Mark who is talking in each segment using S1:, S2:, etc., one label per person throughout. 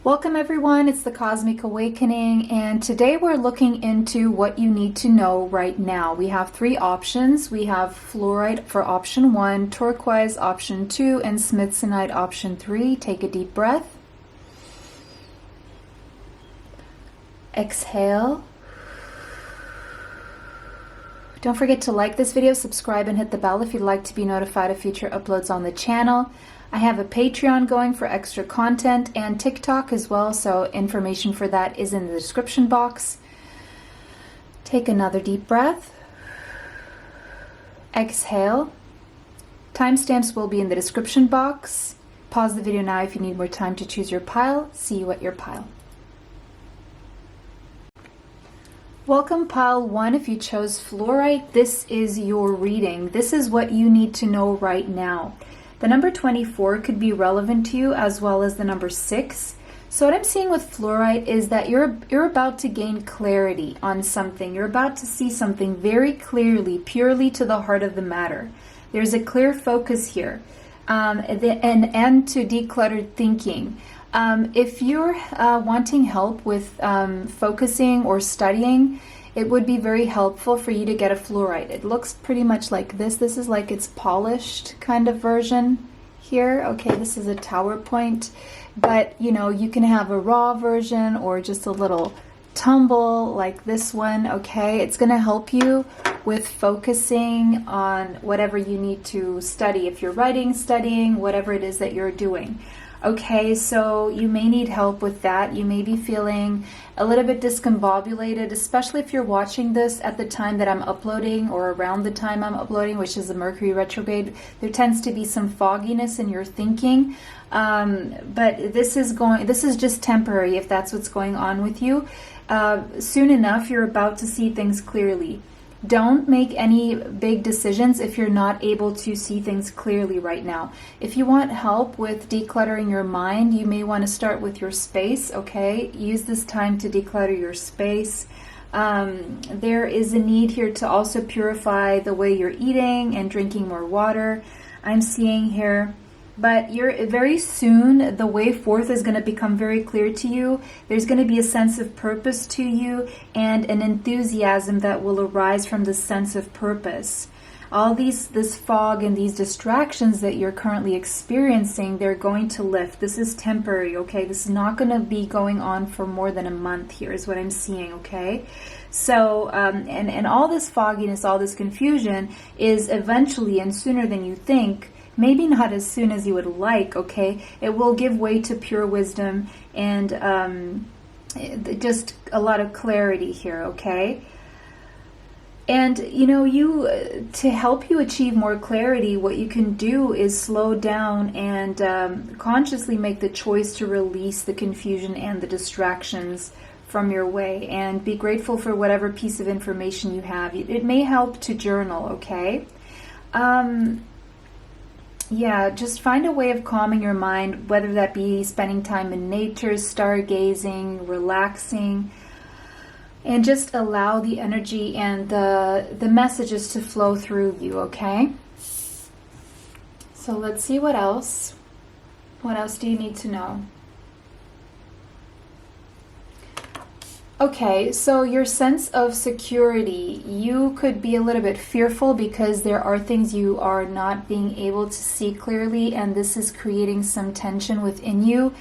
S1: Welcome everyone, it's the Cosmic Awakening, and today we're looking into what you need to know right now. We have three options. We have fluorite for option 1, turquoise option 2, and smithsonite option 3. Take a deep breath. Exhale. Don't forget to like this video, subscribe, and hit the bell if you'd like to be notified of future uploads on the channel. I have a Patreon going for extra content and TikTok as well, so information for that is in the description box. Take another deep breath. Exhale. Timestamps will be in the description box. Pause the video now if you need more time to choose your pile. See you at your pile. Welcome pile 1. If you chose fluorite, this is your reading. This is what you need to know right now. The number 24 could be relevant to you, as well as the number 6. So what I'm seeing with fluorite is that you're about to gain clarity on something. You're about to see something very clearly, purely to the heart of the matter. There's a clear focus here, and to decluttered thinking. If you're wanting help with focusing or studying, it would be very helpful for you to get a fluorite. It looks pretty much like this. This is like its polished kind of version here. Okay, this is a tower point, but you know, you can have a raw version or just a little tumble like this one. Okay, it's going to help you with focusing on whatever you need to study. If you're writing, studying, whatever it is that you're doing. Okay, so you may need help with that. You may be feeling a little bit discombobulated, especially if you're watching this at the time that I'm uploading or around the time I'm uploading, which is the Mercury retrograde. There tends to be some fogginess in your thinking, but this is just temporary if that's what's going on with you. Soon enough, you're about to see things clearly. Don't make any big decisions if you're not able to see things clearly right now. If you want help with decluttering your mind, you may want to start with your space, okay? Use this time to declutter your space. There is a need here to also purify the way you're eating and drinking more water, I'm seeing here. But you're very soon, the way forth is going to become very clear to you. There's going to be a sense of purpose to you and an enthusiasm that will arise from this sense of purpose. All this fog and these distractions that you're currently experiencing, they're going to lift. This is temporary, okay? This is not going to be going on for more than a month here is what I'm seeing, okay? So, and all this fogginess, all this confusion is eventually and sooner than you think, maybe not as soon as you would like, okay? It will give way to pure wisdom and just a lot of clarity here, okay? And, you know, to help you achieve more clarity, what you can do is slow down and consciously make the choice to release the confusion and the distractions from your way and be grateful for whatever piece of information you have. It may help to journal, okay? Yeah, just find a way of calming your mind, whether that be spending time in nature, stargazing, relaxing, and just allow the energy and the messages to flow through you, okay? So let's see what else. What else do you need to know? Okay, so your sense of security, you could be a little bit fearful because there are things you are not being able to see clearly, and this is creating some tension within you.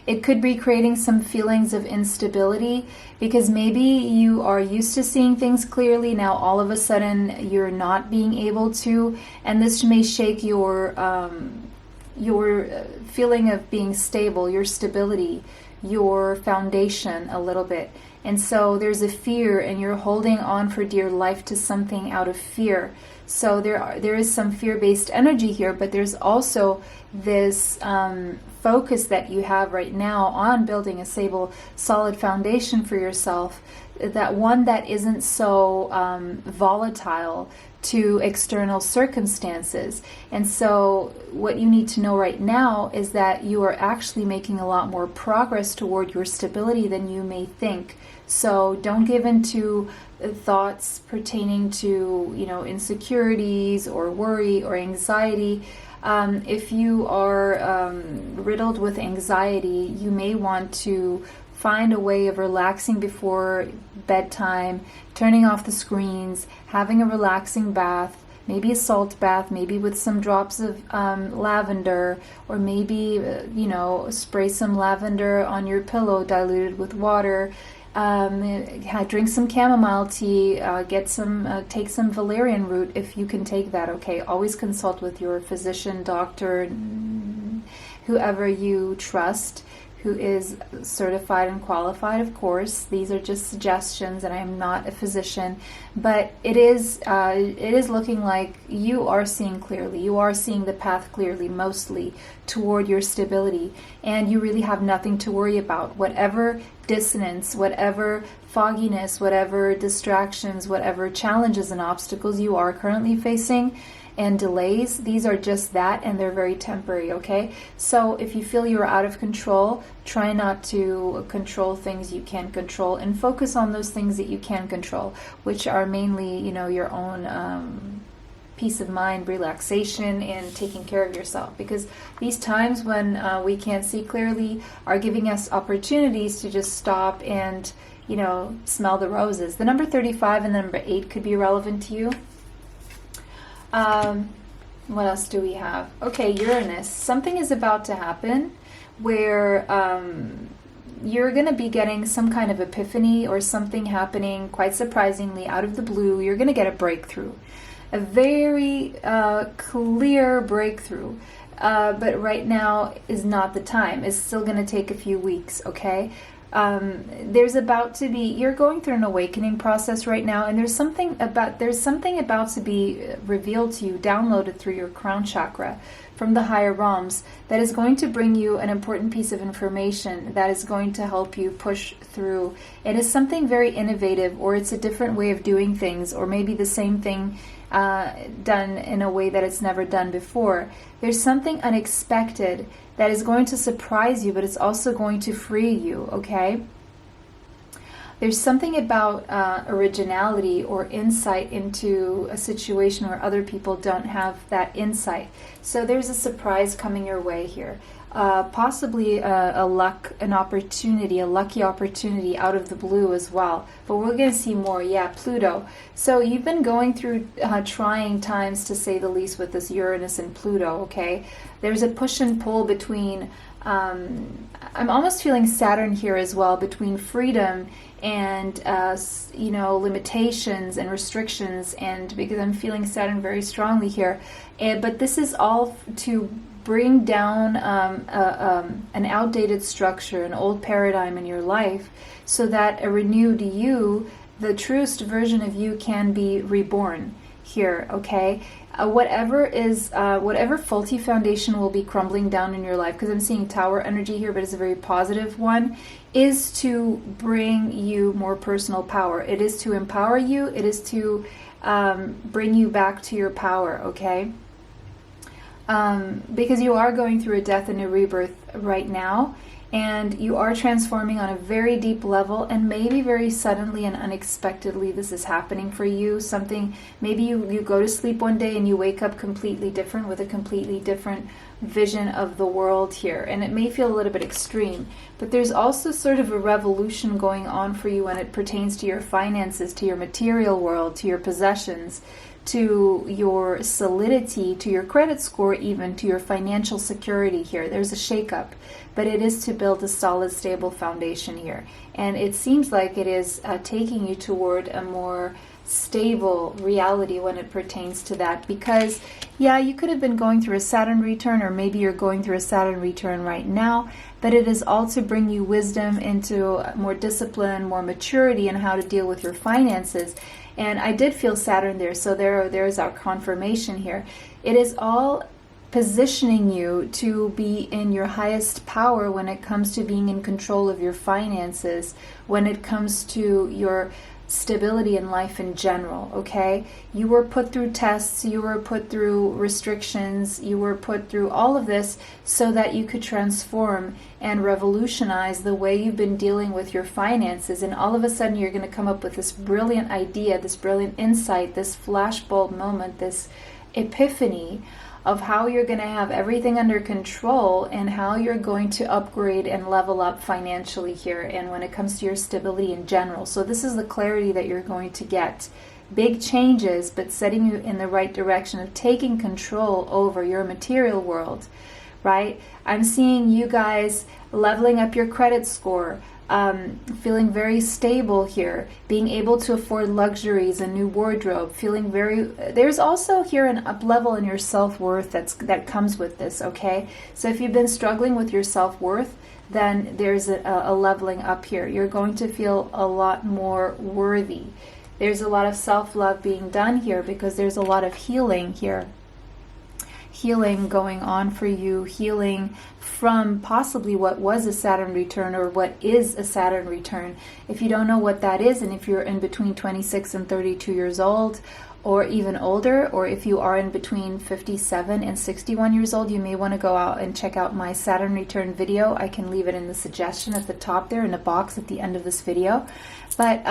S1: It could be creating some feelings of instability because maybe you are used to seeing things clearly. Now all of a sudden you're not being able to, and this may shake your feeling of being stable, your stability, your foundation a little bit. And so there's a fear and you're holding on for dear life to something out of fear. So there is some fear-based energy here, but there's also this focus that you have right now on building a stable, solid foundation for yourself, that one that isn't so volatile to external circumstances. And so what you need to know right now is that you are actually making a lot more progress toward your stability than you may think. So don't give in to thoughts pertaining to, you know, insecurities or worry or anxiety. If you are riddled with anxiety, you may want to find a way of relaxing before bedtime, turning off the screens, having a relaxing bath, maybe a salt bath, maybe with some drops of lavender, or maybe, spray some lavender on your pillow diluted with water. Drink some chamomile tea, take some valerian root if you can take that, okay? Always consult with your physician, doctor, whoever you trust, who is certified and qualified, of course. These are just suggestions, and I am not a physician, but it is looking like you are seeing clearly. You are seeing the path clearly, mostly toward your stability, and you really have nothing to worry about. Whatever dissonance, whatever fogginess, whatever distractions, whatever challenges and obstacles you are currently facing, and delays, these are just that, and they're very temporary, okay? So if you feel you're out of control, try not to control things you can't control, and focus on those things that you can control, which are mainly, your own peace of mind, relaxation, and taking care of yourself. Because these times when we can't see clearly are giving us opportunities to just stop and, smell the roses. The number 35 and the number 8 could be relevant to you. What else do we have? Okay, Uranus. Something is about to happen where you're going to be getting some kind of epiphany, or something happening quite surprisingly out of the blue. You're going to get a breakthrough, a very clear breakthrough. But right now is not the time. It's still going to take a few weeks, okay? You're going through an awakening process right now, and there's something about to be revealed to you, downloaded through your crown chakra from the higher realms, that is going to bring you an important piece of information that is going to help you push through. It is something very innovative, or it's a different way of doing things, or maybe the same thing done in a way that it's never done before. There's something unexpected that is going to surprise you, but it's also going to free you, okay? There's something about originality or insight into a situation where other people don't have that insight. So there's a surprise coming your way here. Possibly a lucky opportunity out of the blue as well. But we're going to see more. Yeah, Pluto. So you've been going through trying times, to say the least, with this Uranus and Pluto, okay? There's a push and pull between, I'm almost feeling Saturn here as well, between freedom and, limitations and restrictions, and because I'm feeling Saturn very strongly here. But this is all to bring down an outdated structure, an old paradigm in your life, so that a renewed you, the truest version of you, can be reborn here, okay? Whatever faulty foundation will be crumbling down in your life, because I'm seeing Tower energy here, but it's a very positive one, is to bring you more personal power. It is to empower you. It is to bring you back to your power, okay? Because you are going through a death and a rebirth right now, and you are transforming on a very deep level, and maybe very suddenly and unexpectedly this is happening for you. Maybe you go to sleep one day and you wake up completely different, with a completely different vision of the world here, and it may feel a little bit extreme, but there's also sort of a revolution going on for you when it pertains to your finances, to your material world, to your possessions, to your solidity, to your credit score, even to your financial security here. There's a shakeup, but it is to build a solid, stable foundation here. And it seems like it is taking you toward a more stable reality when it pertains to that. Because, yeah, you could have been going through a Saturn return, or maybe you're going through a Saturn return right now, but it is all to bring you wisdom into more discipline, more maturity in how to deal with your finances. And I did feel Saturn there, so there's our confirmation here. It is all positioning you to be in your highest power when it comes to being in control of your finances, when it comes to your stability in life in general, okay? You were put through tests, you were put through restrictions, you were put through all of this so that you could transform and revolutionize the way you've been dealing with your finances. And all of a sudden you're going to come up with this brilliant idea, this brilliant insight, this flashbulb moment, this epiphany of how you're going to have everything under control and how you're going to upgrade and level up financially here, and when it comes to your stability in general. So this is the clarity that you're going to get. Big changes, but setting you in the right direction of taking control over your material world, right? I'm seeing you guys leveling up your credit score, feeling very stable here, being able to afford luxuries, a new wardrobe, feeling very, there's also here an up level in your self-worth that comes with this, okay? So if you've been struggling with your self-worth, then there's a leveling up here. You're going to feel a lot more worthy. There's a lot of self-love being done here because there's a lot of healing here. Healing going on for you, healing from possibly what was a Saturn return or what is a Saturn return. If you don't know what that is, and if you're in between 26 and 32 years old, or even older, or if you are in between 57 and 61 years old, you may want to go out and check out my Saturn return video. I can leave it in the suggestion at the top there in the box at the end of this video. But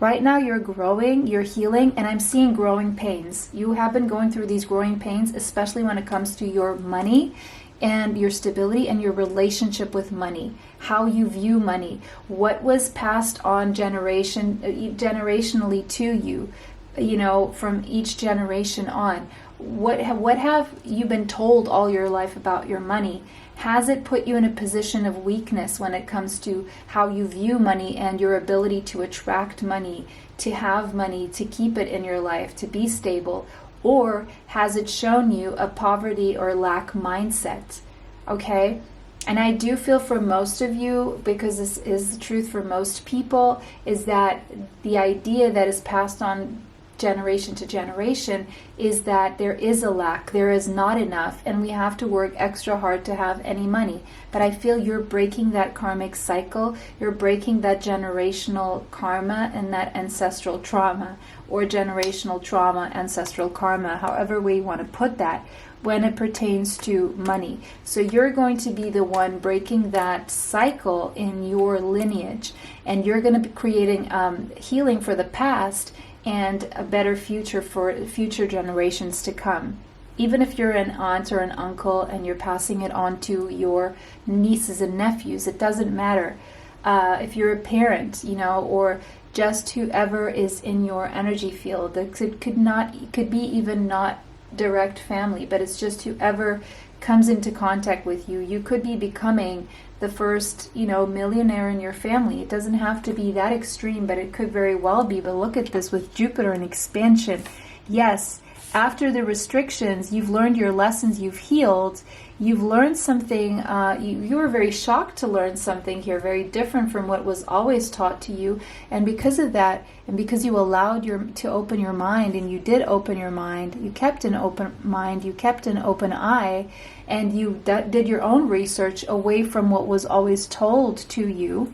S1: right now you're growing, you're healing, and I'm seeing growing pains. You have been going through these growing pains, especially when it comes to your money and your stability and your relationship with money, how you view money, what was passed on generationally to you, you know, from each generation on. What have you been told all your life about your money? Has it put you in a position of weakness when it comes to how you view money and your ability to attract money, to have money, to keep it in your life, to be stable? Or has it shown you a poverty or lack mindset? Okay? And I do feel for most of you, because this is the truth for most people, is that the idea that is passed on generation to generation is that there is a lack, there is not enough, and we have to work extra hard to have any money. But I feel you're breaking that karmic cycle, you're breaking that generational karma and that ancestral trauma, or generational trauma, ancestral karma, however we want to put that, when it pertains to money. So you're going to be the one breaking that cycle in your lineage, and you're going to be creating healing for the past and a better future for future generations to come. Even if you're an aunt or an uncle and you're passing it on to your nieces and nephews, it doesn't matter. If you're a parent, you know, or just whoever is in your energy field, it could be even not direct family, but it's just whoever comes into contact with you. You could be becoming the first, you know, millionaire in your family. It doesn't have to be that extreme, but it could very well be. But look at this with Jupiter and expansion. Yes, after the restrictions, you've learned your lessons, you've healed, you've learned something, you were very shocked to learn something here, very different from what was always taught to you. And because of that, and because you allowed to open your mind, and you did open your mind, you kept an open mind, you kept an open eye, and you did your own research away from what was always told to you.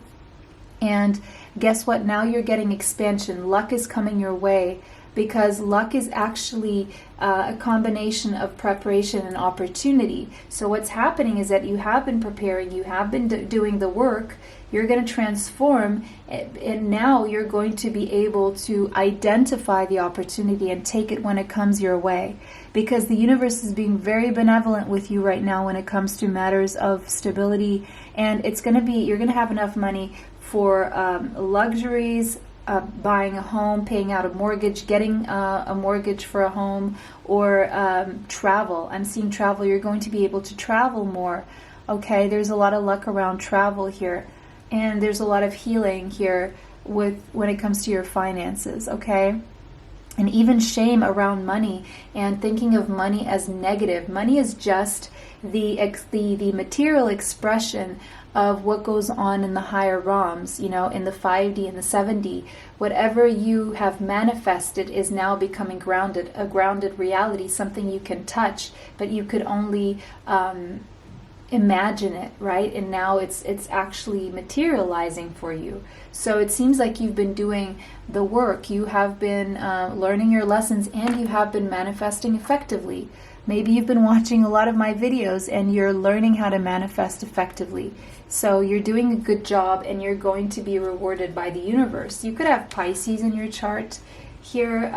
S1: And guess what? Now you're getting expansion. Luck is coming your way, because luck is actually a combination of preparation and opportunity. So what's happening is that you have been preparing, you have been doing the work, you're going to transform, and now you're going to be able to identify the opportunity and take it when it comes your way. Because the universe is being very benevolent with you right now when it comes to matters of stability, and it's going to be, you're going to have enough money for luxuries, buying a home, paying out a mortgage, getting a mortgage for a home, or travel. I'm seeing travel. You're going to be able to travel more. Okay, there's a lot of luck around travel here, and there's a lot of healing here when it comes to your finances. Okay, and even shame around money and thinking of money as negative. Money is just the material expression of what goes on in the higher realms, you know, in the 5D and the 7D. Whatever you have manifested is now becoming grounded, a grounded reality, something you can touch, but you could only imagine it, right? And now it's actually materializing for you. So it seems like you've been doing the work. You have been learning your lessons, and you have been manifesting effectively. Maybe you've been watching a lot of my videos and you're learning how to manifest effectively. So you're doing a good job, and you're going to be rewarded by the universe. You could have Pisces in your chart here.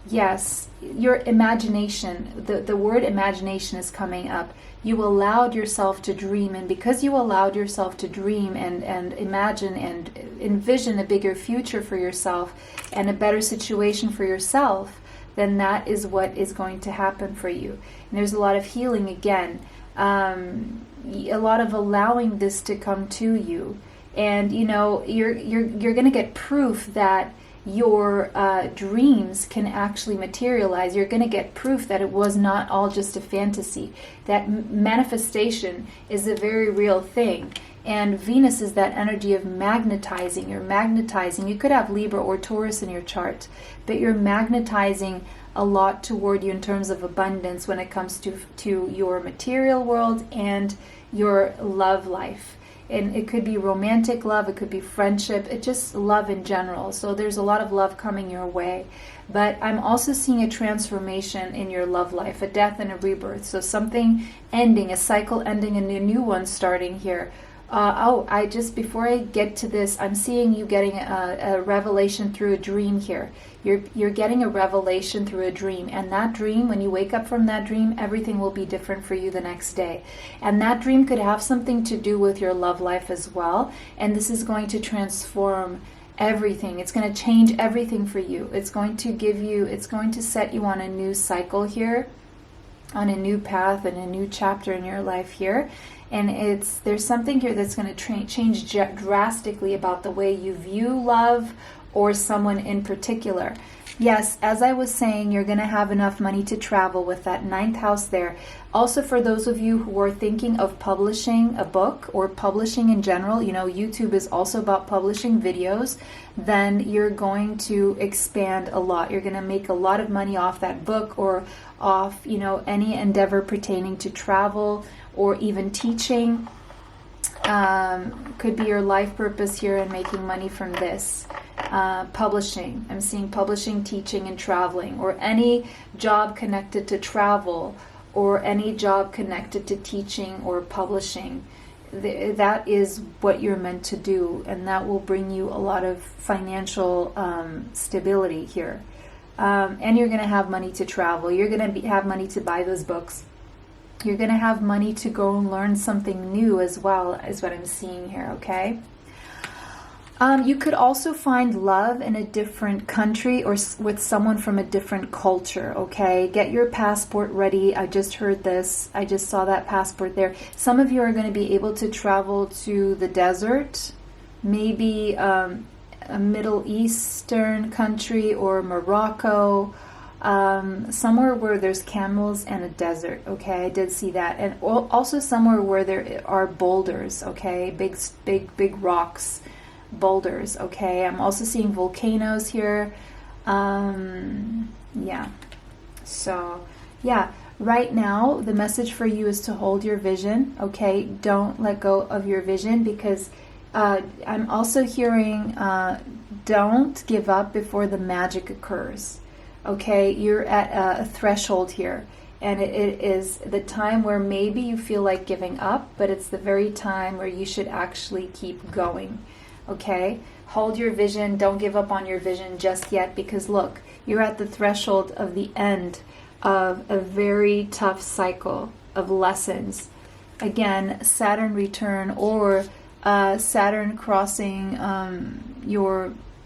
S1: Yes, your imagination, the word imagination is coming up. You allowed yourself to dream, and because you allowed yourself to dream and imagine and envision a bigger future for yourself and a better situation for yourself, then that is what is going to happen for you. And there's a lot of healing again, a lot of allowing this to come to you. And you know, you're going to get proof that your dreams can actually materialize. You're going to get proof that it was not all just a fantasy, that manifestation is a very real thing. And Venus is that energy of magnetizing. You're magnetizing. You could have Libra or Taurus in your chart, but you're magnetizing a lot toward you in terms of abundance when it comes to your material world and your love life. And it could be romantic love, it could be friendship, it's just love in general. So there's a lot of love coming your way. But I'm also seeing a transformation in your love life, a death and a rebirth. So something ending, a cycle ending, and a new one starting here. Before I get to this, I'm seeing you getting a revelation through a dream here. You're getting a revelation through a dream, and that dream, when you wake up from that dream, everything will be different for you the next day. And that dream could have something to do with your love life as well, and this is going to transform everything. It's going to change everything for you. It's going to set you on a new cycle here, on a new path and a new chapter in your life here. And there's something here that's going to change drastically about the way you view love or someone in particular. Yes, as I was saying, you're going to have enough money to travel with that 9th house there. Also, for those of you who are thinking of publishing a book or publishing in general, you know, YouTube is also about publishing videos, then you're going to expand a lot. You're going to make a lot of money off that book or off, you know, any endeavor pertaining to travel or even teaching. Could be your life purpose here and making money from this. Publishing. I'm seeing publishing, teaching, and traveling, or any job connected to travel, or any job connected to teaching or publishing. That is what you're meant to do, and that will bring you a lot of financial stability here. And you're going to have money to travel. You're going to have money to buy those books. You're going to have money to go and learn something new as well, is what I'm seeing here, okay? You could also find love in a different country or with someone from a different culture, okay? Get your passport ready. I just heard this. I just saw that passport there. Some of you are going to be able to travel to the desert, maybe a Middle Eastern country or Morocco, somewhere where there's camels and a desert, okay? I did see that. And also somewhere where there are boulders, okay? Big rocks. Boulders, okay? I'm also seeing volcanoes here. Yeah. So, yeah. Right now, the message for you is to hold your vision, okay? Don't let go of your vision, because I'm also hearing don't give up before the magic occurs, okay? You're at a threshold here, and it is the time where maybe you feel like giving up, but it's the very time where you should actually keep going. Okay, hold your vision. Don't give up on your vision just yet, because look, you're at the threshold of the end of a very tough cycle of lessons. Again, Saturn return or Saturn crossing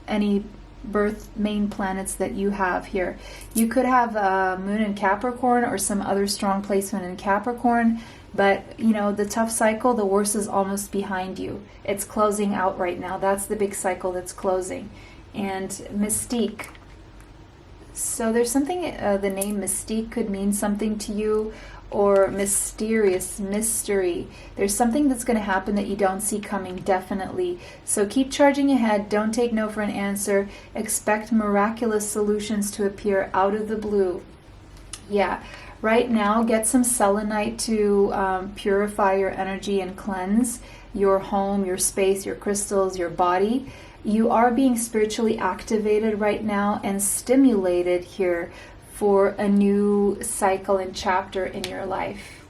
S1: any birth main planets that you have here. You could have a moon in Capricorn or some other strong placement in Capricorn. But, you know, the tough cycle, the worst is almost behind you. It's closing out right now. That's the big cycle that's closing. And Mystique. So there's something, the name Mystique could mean something to you, or mysterious, mystery. There's something that's going to happen that you don't see coming, definitely. So keep charging ahead. Don't take no for an answer. Expect miraculous solutions to appear out of the blue. Yeah. Right now, get some selenite to purify your energy and cleanse your home, your space, your crystals, your body. You are being spiritually activated right now and stimulated here for a new cycle and chapter in your life.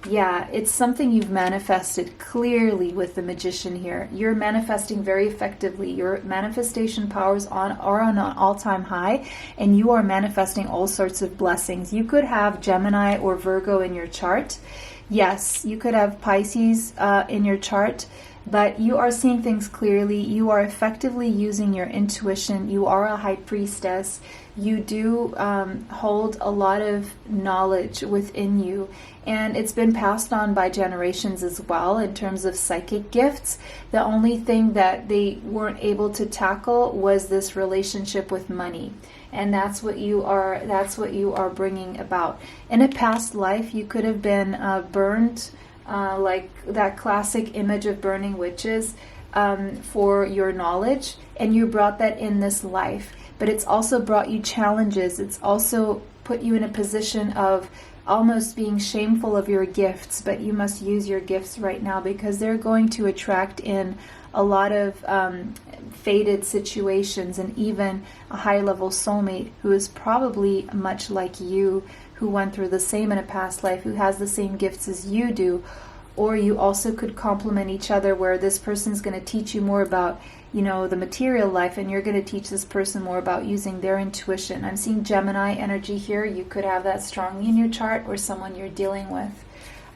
S1: Yeah, it's something you've manifested clearly with the Magician here. You're manifesting very effectively. Your manifestation powers are on an all-time high, and you are manifesting all sorts of blessings. You could have Gemini or Virgo in your chart. Yes, you could have Pisces in your chart, but you are seeing things clearly. You are effectively using your intuition. You are a high priestess. You do hold a lot of knowledge within you, and it's been passed on by generations as well in terms of psychic gifts. The only thing that they weren't able to tackle was this relationship with money, and that's what you are bringing about. In a past life, you could have been burned, like that classic image of burning witches, for your knowledge, and you brought that in this life. But it's also brought you challenges. It's also put you in a position of almost being shameful of your gifts, but you must use your gifts right now, because they're going to attract in a lot of fated situations, and even a high-level soulmate who is probably much like you, who went through the same in a past life, who has the same gifts as you do. Or you also could complement each other, where this person's going to teach you more about, you know, the material life, and you're going to teach this person more about using their intuition. I'm seeing Gemini energy here. You could have that strongly in your chart, or someone you're dealing with.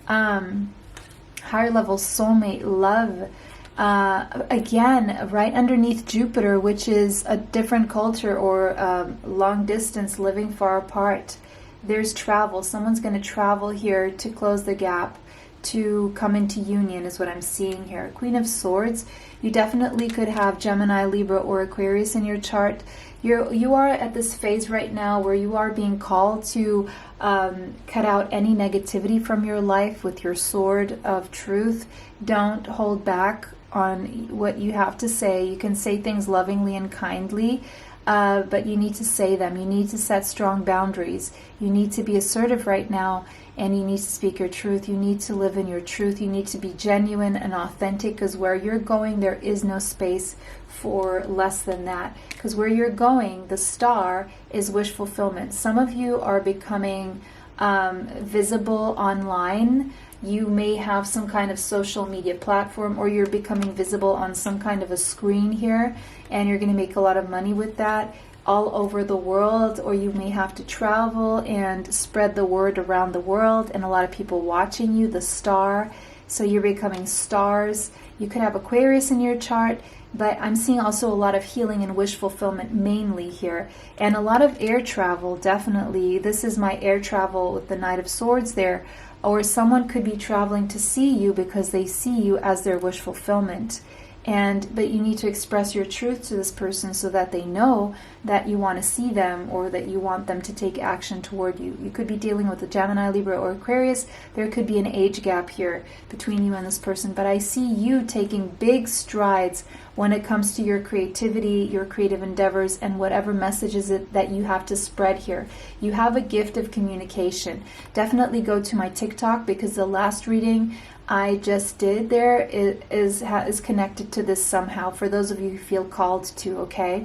S1: Higher level soulmate love. Again, right underneath Jupiter, which is a different culture, or long distance, living far apart. There's travel. Someone's going to travel here to close the gap, to come into union, is what I'm seeing here. Queen of Swords. You definitely could have Gemini, Libra, or Aquarius in your chart. You are at this phase right now where you are being called to cut out any negativity from your life with your sword of truth. Don't hold back on what you have to say. You can say things lovingly and kindly, but you need to say them. You need to set strong boundaries. You need to be assertive right now, and you need to speak your truth. You need to live in your truth. You need to be genuine and authentic, because where you're going, there is no space for less than that. Because where you're going, the star is wish fulfillment. Some of you are becoming visible online. You may have some kind of social media platform, or you're becoming visible on some kind of a screen here, and you're going to make a lot of money with that all over the world. Or you may have to travel and spread the word around the world, and a lot of people watching you, the star. So you're becoming stars. You could have Aquarius in your chart, but I'm seeing also a lot of healing and wish fulfillment mainly here, and a lot of air travel. Definitely, this is my air travel with the Knight of Swords there. Or someone could be traveling to see you because they see you as their wish fulfillment. But you need to express your truth to this person so that they know that you want to see them, or that you want them to take action toward you. You could be dealing with a Gemini, Libra, or Aquarius. There could be an age gap here between you and this person, but I see you taking big strides when it comes to your creativity, your creative endeavors, and whatever messages that you have to spread here. You have a gift of communication. Definitely go to my TikTok, because the last reading I just did there is connected to this somehow, for those of you who feel called to, okay?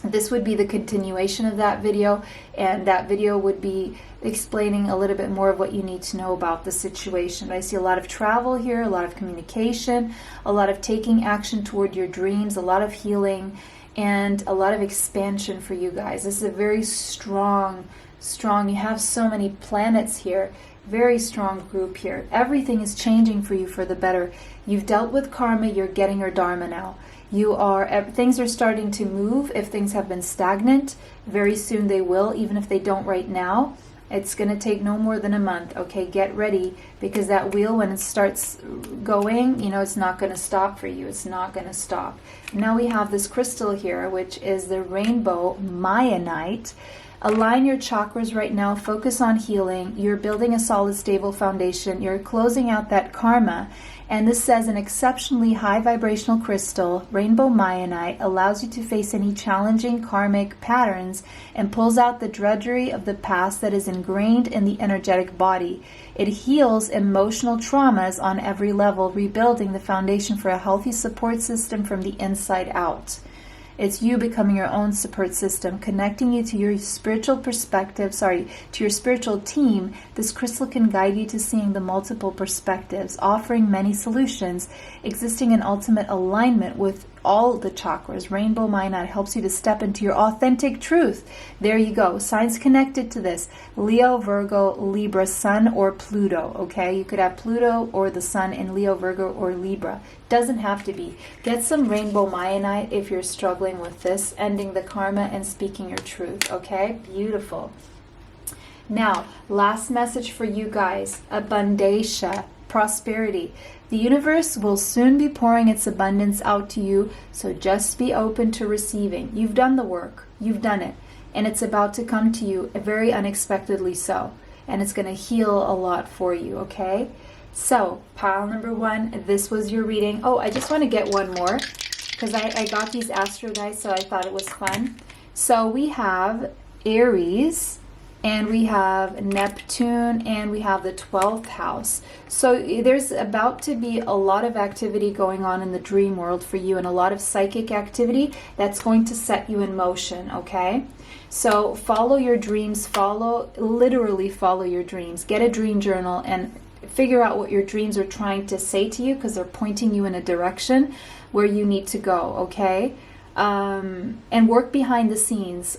S1: This would be the continuation of that video, and that video would be explaining a little bit more of what you need to know about the situation. I see a lot of travel here, a lot of communication, a lot of taking action toward your dreams, a lot of healing, and a lot of expansion for you guys. This is a very strong, you have so many planets here. Very strong group here. Everything is changing for you for the better. You've dealt with karma, you're getting your dharma now. Things are starting to move. If things have been stagnant, very soon they will, even if they don't right now. It's going to take no more than a month. Okay, get ready, because that wheel, when it starts going, it's not going to stop for you. It's not going to stop. Now we have this crystal here, which is the rainbow Mayanite. Align your chakras right now. Focus on healing. You're building a solid, stable foundation. You're closing out that karma. And this says an exceptionally high vibrational crystal, rainbow Mayanite, allows you to face any challenging karmic patterns and pulls out the drudgery of the past that is ingrained in the energetic body. It heals emotional traumas on every level, rebuilding the foundation for a healthy support system from the inside out. It's you becoming your own support system, connecting you to your spiritual perspective, to your spiritual team. This crystal can guide you to seeing the multiple perspectives, offering many solutions, existing in ultimate alignment with all the chakras. Rainbow Mindite helps you to step into your authentic truth. There you go. Signs connected to this: Leo, Virgo, Libra, Sun, or Pluto. Okay, you could have Pluto or the Sun in Leo, Virgo, or Libra. Doesn't have to be. Get some Rainbow Mindite if you're struggling with this, ending the karma and speaking your truth. Okay, beautiful. Now, last message for you guys: abundatia, prosperity. The universe will soon be pouring its abundance out to you, so just be open to receiving. You've done the work. You've done it. And it's about to come to you very unexpectedly so. And it's going to heal a lot for you, okay? So, pile number 1, this was your reading. Oh, I just want to get one more, because I got these Astro dice, so I thought it was fun. So we have Aries, and we have Neptune, and we have the 12th house. So there's about to be a lot of activity going on in the dream world for you, and a lot of psychic activity that's going to set you in motion, okay? So follow your dreams, literally follow your dreams. Get a dream journal and figure out what your dreams are trying to say to you, because they're pointing you in a direction where you need to go, okay? And work behind the scenes.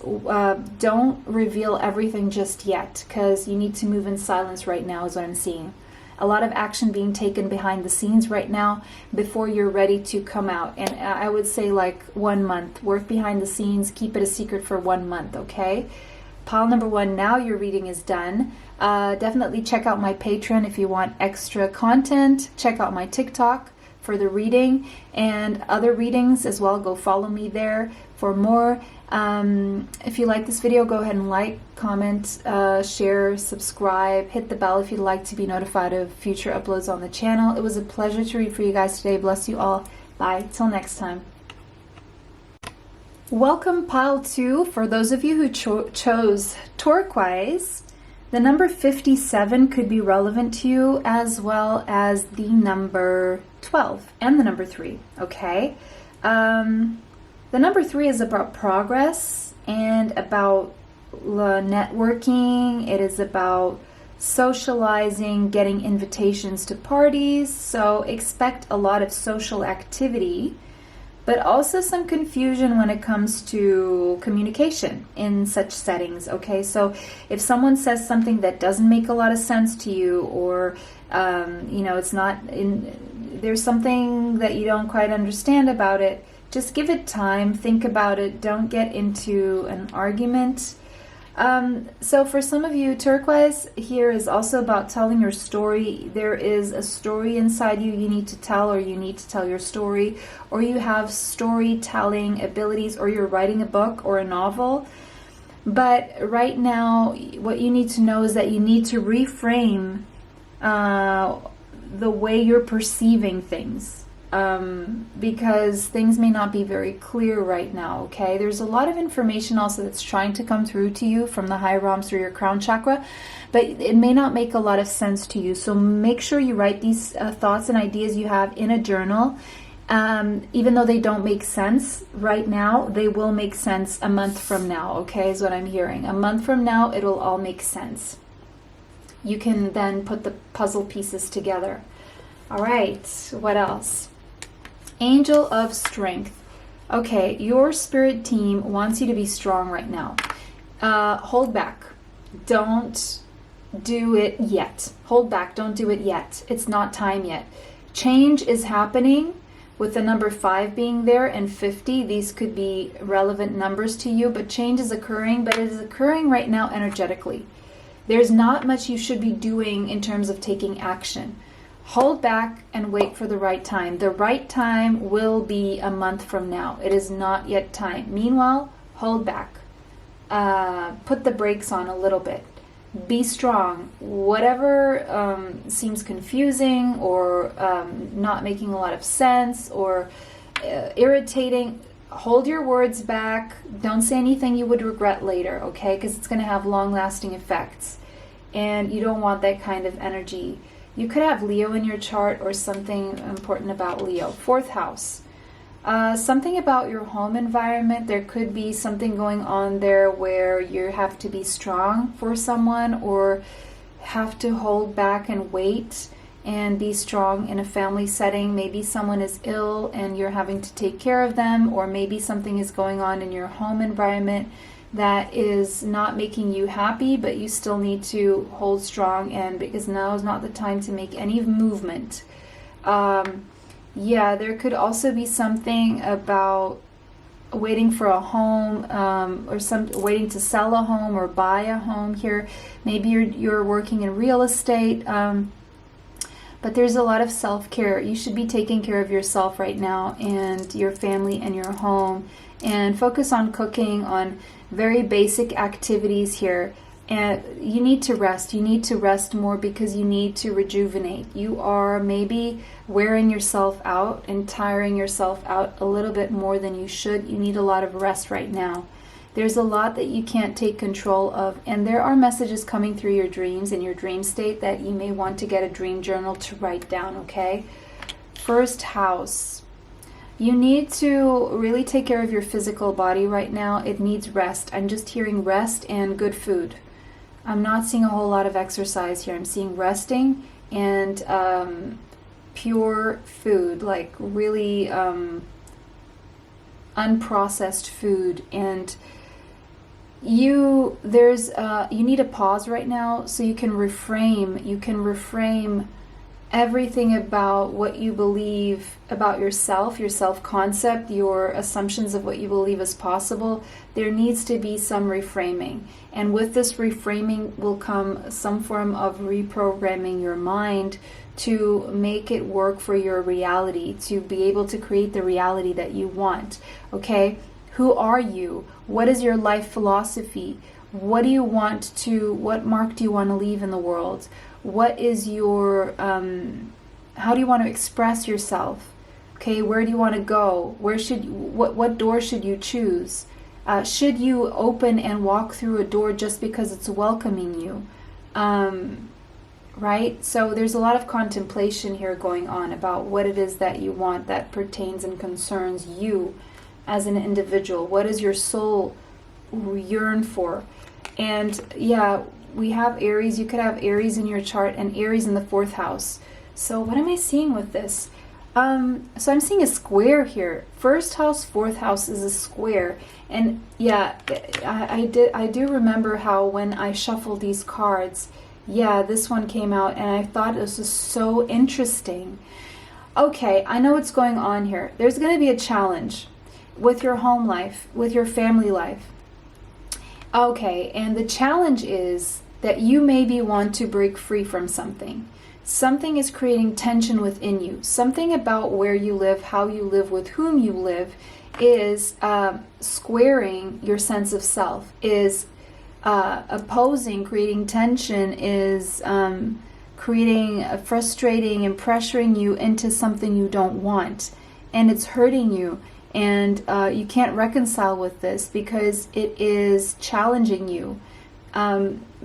S1: Don't reveal everything just yet, because you need to move in silence right now is what I'm seeing. A lot of action being taken behind the scenes right now before you're ready to come out. And I would say like 1 month. Work behind the scenes. Keep it a secret for 1 month, okay? Pile number 1, now your reading is done. Definitely check out my Patreon if you want extra content. Check out my TikTok for the reading and other readings as well. Go follow me there for more. If you like this video, go ahead and like, comment, share, subscribe, hit the bell if you'd like to be notified of future uploads on the channel. It was a pleasure to read for you guys today. Bless you all. Bye. Till next time. Welcome, pile 2. For those of you who chose turquoise, the number 57 could be relevant to you, as well as the number 12 and the number 3, okay? The number 3 is about progress and about networking. It is about socializing, getting invitations to parties. So expect a lot of social activity, but also some confusion when it comes to communication in such settings, okay? So if someone says something that doesn't make a lot of sense to you, or it's not there's something that you don't quite understand about it, just give it time, think about it, don't get into an argument. So for some of you, turquoise here is also about telling your story. There is a story inside you need to tell, or you need to tell your story, or you have storytelling abilities, or you're writing a book or a novel. But right now, what you need to know is that you need to reframe the way you're perceiving things. Because things may not be very clear right now, okay? There's a lot of information also that's trying to come through to you from the higher realms through your crown chakra, but it may not make a lot of sense to you. So make sure you write these thoughts and ideas you have in a journal. Even though they don't make sense right now, they will make sense a month from now, okay, is what I'm hearing. A month from now, it'll all make sense. You can then put the puzzle pieces together. All right, what else? Angel of Strength. Okay, your spirit team wants you to be strong right now. Hold back. Don't do it yet. Hold back. Don't do it yet. It's not time yet. Change is happening with the number 5 being there and 50. These could be relevant numbers to you, but change is occurring, but it is occurring right now energetically. There's not much you should be doing in terms of taking action. Hold back and wait for the right time. The right time will be a month from now. It is not yet time. Meanwhile, hold back. Put the brakes on a little bit. Be strong. Whatever seems confusing or not making a lot of sense or irritating, hold your words back. Don't say anything you would regret later, okay? Because it's going to have long-lasting effects. And you don't want that kind of energy. You could have Leo in your chart or something important about Leo. 4th house. Something about your home environment. There could be something going on there where you have to be strong for someone, or have to hold back and wait and be strong in a family setting. Maybe someone is ill and you're having to take care of them, or maybe something is going on in your home environment that is not making you happy, but you still need to hold strong, and because now is not the time to make any movement. Yeah, there could also be something about waiting for a home, or waiting to sell a home or buy a home here. Maybe you're working in real estate, but there's a lot of self-care. You should be taking care of yourself right now, and your family and your home, and focus on cooking, on very basic activities here. And you need to rest. You need to rest more because you need to rejuvenate. You are maybe wearing yourself out and tiring yourself out a little bit more than you should. You need a lot of rest right now. There's a lot that you can't take control of, and there are messages coming through your dreams in your dream state that you may want to get a dream journal to write down, okay? First house. You need to really take care of your physical body right now. It needs rest. I'm just hearing rest and good food. I'm not seeing a whole lot of exercise here. I'm seeing resting and pure food, like really unprocessed food. And you need a pause right now so you can reframe. You can reframe everything about what you believe about yourself, your self-concept, your assumptions of what you believe is possible. There needs to be some reframing. And with this reframing will come some form of reprogramming your mind to make it work for your reality, to be able to create the reality that you want. Okay? Who are you? What is your life philosophy? What mark do you want to leave in the world? What is your, how do you want to express yourself? Okay, where do you want to go? What door should you choose? Should you open and walk through a door just because it's welcoming you? Right? So there's a lot of contemplation here going on about what it is that you want that pertains and concerns you as an individual. What does your soul yearn for? And yeah, we have Aries. You could have Aries in your chart, and Aries in the 4th house. So what am I seeing with this? So I'm seeing a square here. 1st house, 4th house is a square. And yeah, I do remember how when I shuffled these cards, yeah, this one came out, and I thought this was so interesting. Okay, I know what's going on here. There's going to be a challenge with your home life, with your family life. Okay, and the challenge is that you maybe want to break free from something. Something is creating tension within you. Something about where you live, how you live, with whom you live is squaring your sense of self, is opposing, creating tension, is creating, frustrating and pressuring you into something you don't want. And it's hurting you. And you can't reconcile with this because it is challenging you.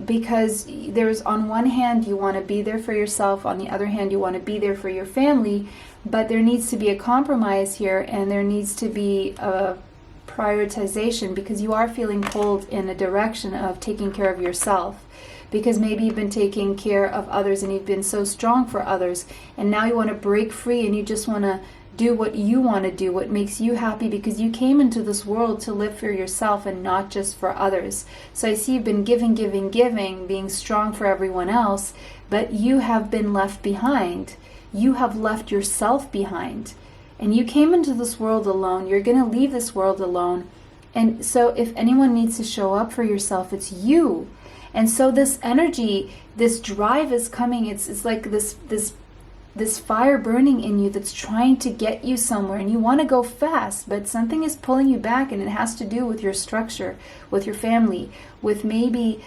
S1: Because there's, on one hand, you want to be there for yourself. On the other hand, you want to be there for your family. But there needs to be a compromise here, and there needs to be a prioritization, because you are feeling pulled in a direction of taking care of yourself. Because maybe you've been taking care of others and you've been so strong for others, and now you want to break free and you just want to do what you want to do, what makes you happy, because you came into this world to live for yourself and not just for others. So I see you've been giving, being strong for everyone else, but you have been left behind. You have left yourself behind. And you came into this world alone. You're going to leave this world alone. And so if anyone needs to show up for yourself, it's you. And so this energy, this drive is coming. It's like this fire burning in you that's trying to get you somewhere, and you want to go fast, but something is pulling you back, and it has to do with your structure, with your family, with maybe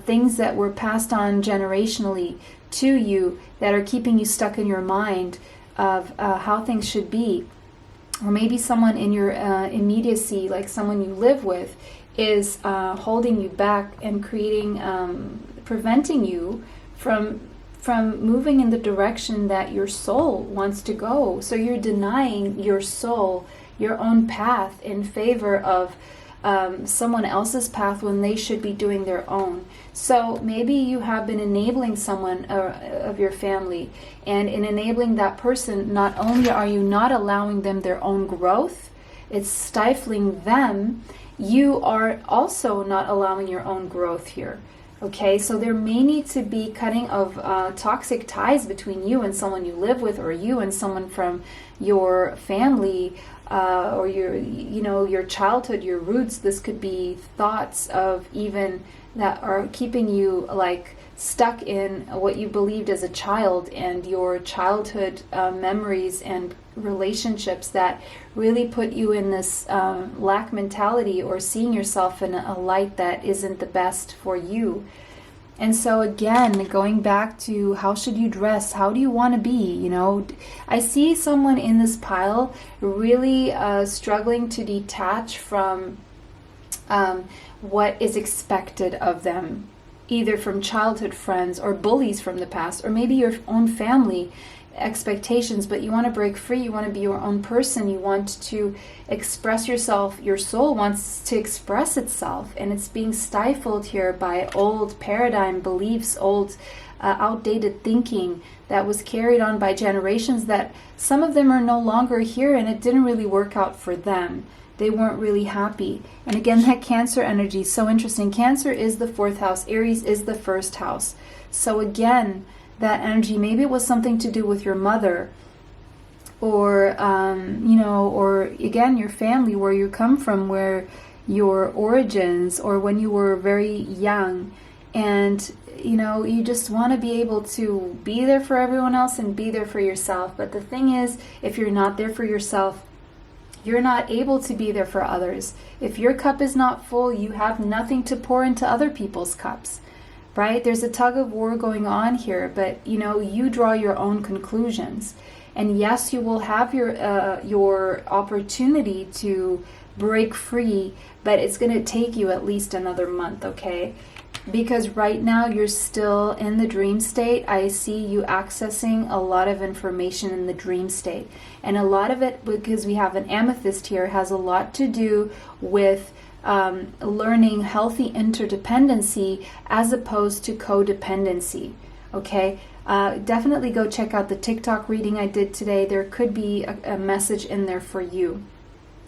S1: things that were passed on generationally to you that are keeping you stuck in your mind of how things should be. Or maybe someone in your immediacy, like someone you live with, is holding you back and creating, preventing you from moving in the direction that your soul wants to go. So you're denying your soul, your own path in favor of someone else's path when they should be doing their own. So maybe you have been enabling someone of your family, and in enabling that person, not only are you not allowing them their own growth, it's stifling them, you are also not allowing your own growth here. Okay, so there may need to be cutting of toxic ties between you and someone you live with, or you and someone from your family, or your childhood, your roots. This could be thoughts of even that are keeping you like stuck in what you believed as a child, and your childhood memories and relationships that really put you in this lack mentality, or seeing yourself in a light that isn't the best for you. And so again, going back to how should you dress? How do you want to be? I see someone in this pile really struggling to detach from what is expected of them, either from childhood friends or bullies from the past, or maybe your own family expectations. But you want to break free. You want to be your own person. You want to express yourself. Your soul wants to express itself, and it's being stifled here by old paradigm beliefs, old outdated thinking that was carried on by generations, that some of them are no longer here, and it didn't really work out for them. They weren't really happy. And again, that Cancer energy is so interesting. Cancer is the 4th house. Aries is the 1st house. So again, that energy, maybe it was something to do with your mother, or or again your family, where you come from, where your origins, or when you were very young, and you just want to be able to be there for everyone else and be there for yourself. But the thing is, if you're not there for yourself, you're not able to be there for others. If your cup is not full, you have nothing to pour into other people's cups. Right? There's a tug of war going on here, but you draw your own conclusions. And yes, you will have your opportunity to break free, but it's going to take you at least another month, okay? Because right now you're still in the dream state. I see you accessing a lot of information in the dream state. And a lot of it, because we have an amethyst here, has a lot to do with learning healthy interdependency as opposed to codependency. Okay, definitely go check out the TikTok reading I did today. There could be a message in there for you.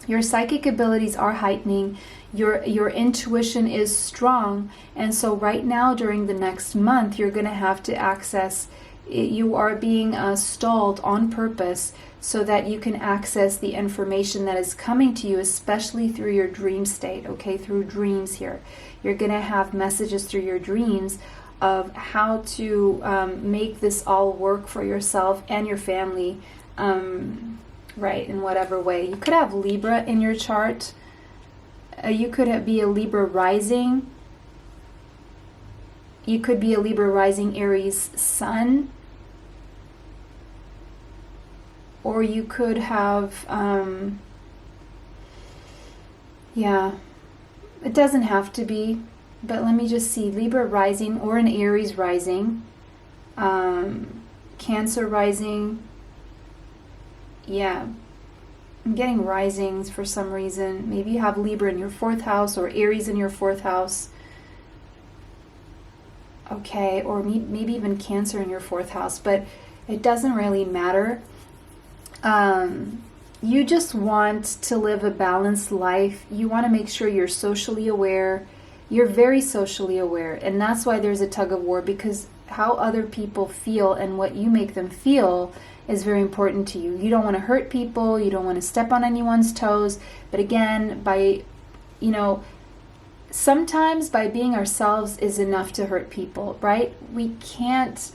S1: Your psychic abilities are heightening. Your intuition is strong, and so right now during the next month you're going to have to access. You are being stalled on purpose so that you can access the information that is coming to you, especially through your dream state, okay, through dreams here. You're going to have messages through your dreams of how to make this all work for yourself and your family, right, in whatever way. You could have Libra in your chart. You could be a Libra rising. You could be a Libra rising Aries sun. Or you could have, it doesn't have to be, but let me just see, Libra rising or an Aries rising, Cancer rising. Yeah, I'm getting risings for some reason. Maybe you have Libra in your 4th house or Aries in your 4th house. Okay, or maybe even Cancer in your 4th house, but it doesn't really matter. You just want to live a balanced life. You want to make sure you're socially aware. You're very socially aware, and that's why there's a tug of war, because how other people feel and what you make them feel is very important to you. You don't want to hurt people. You don't want to step on anyone's toes. But again, sometimes by being ourselves is enough to hurt people, right? We can't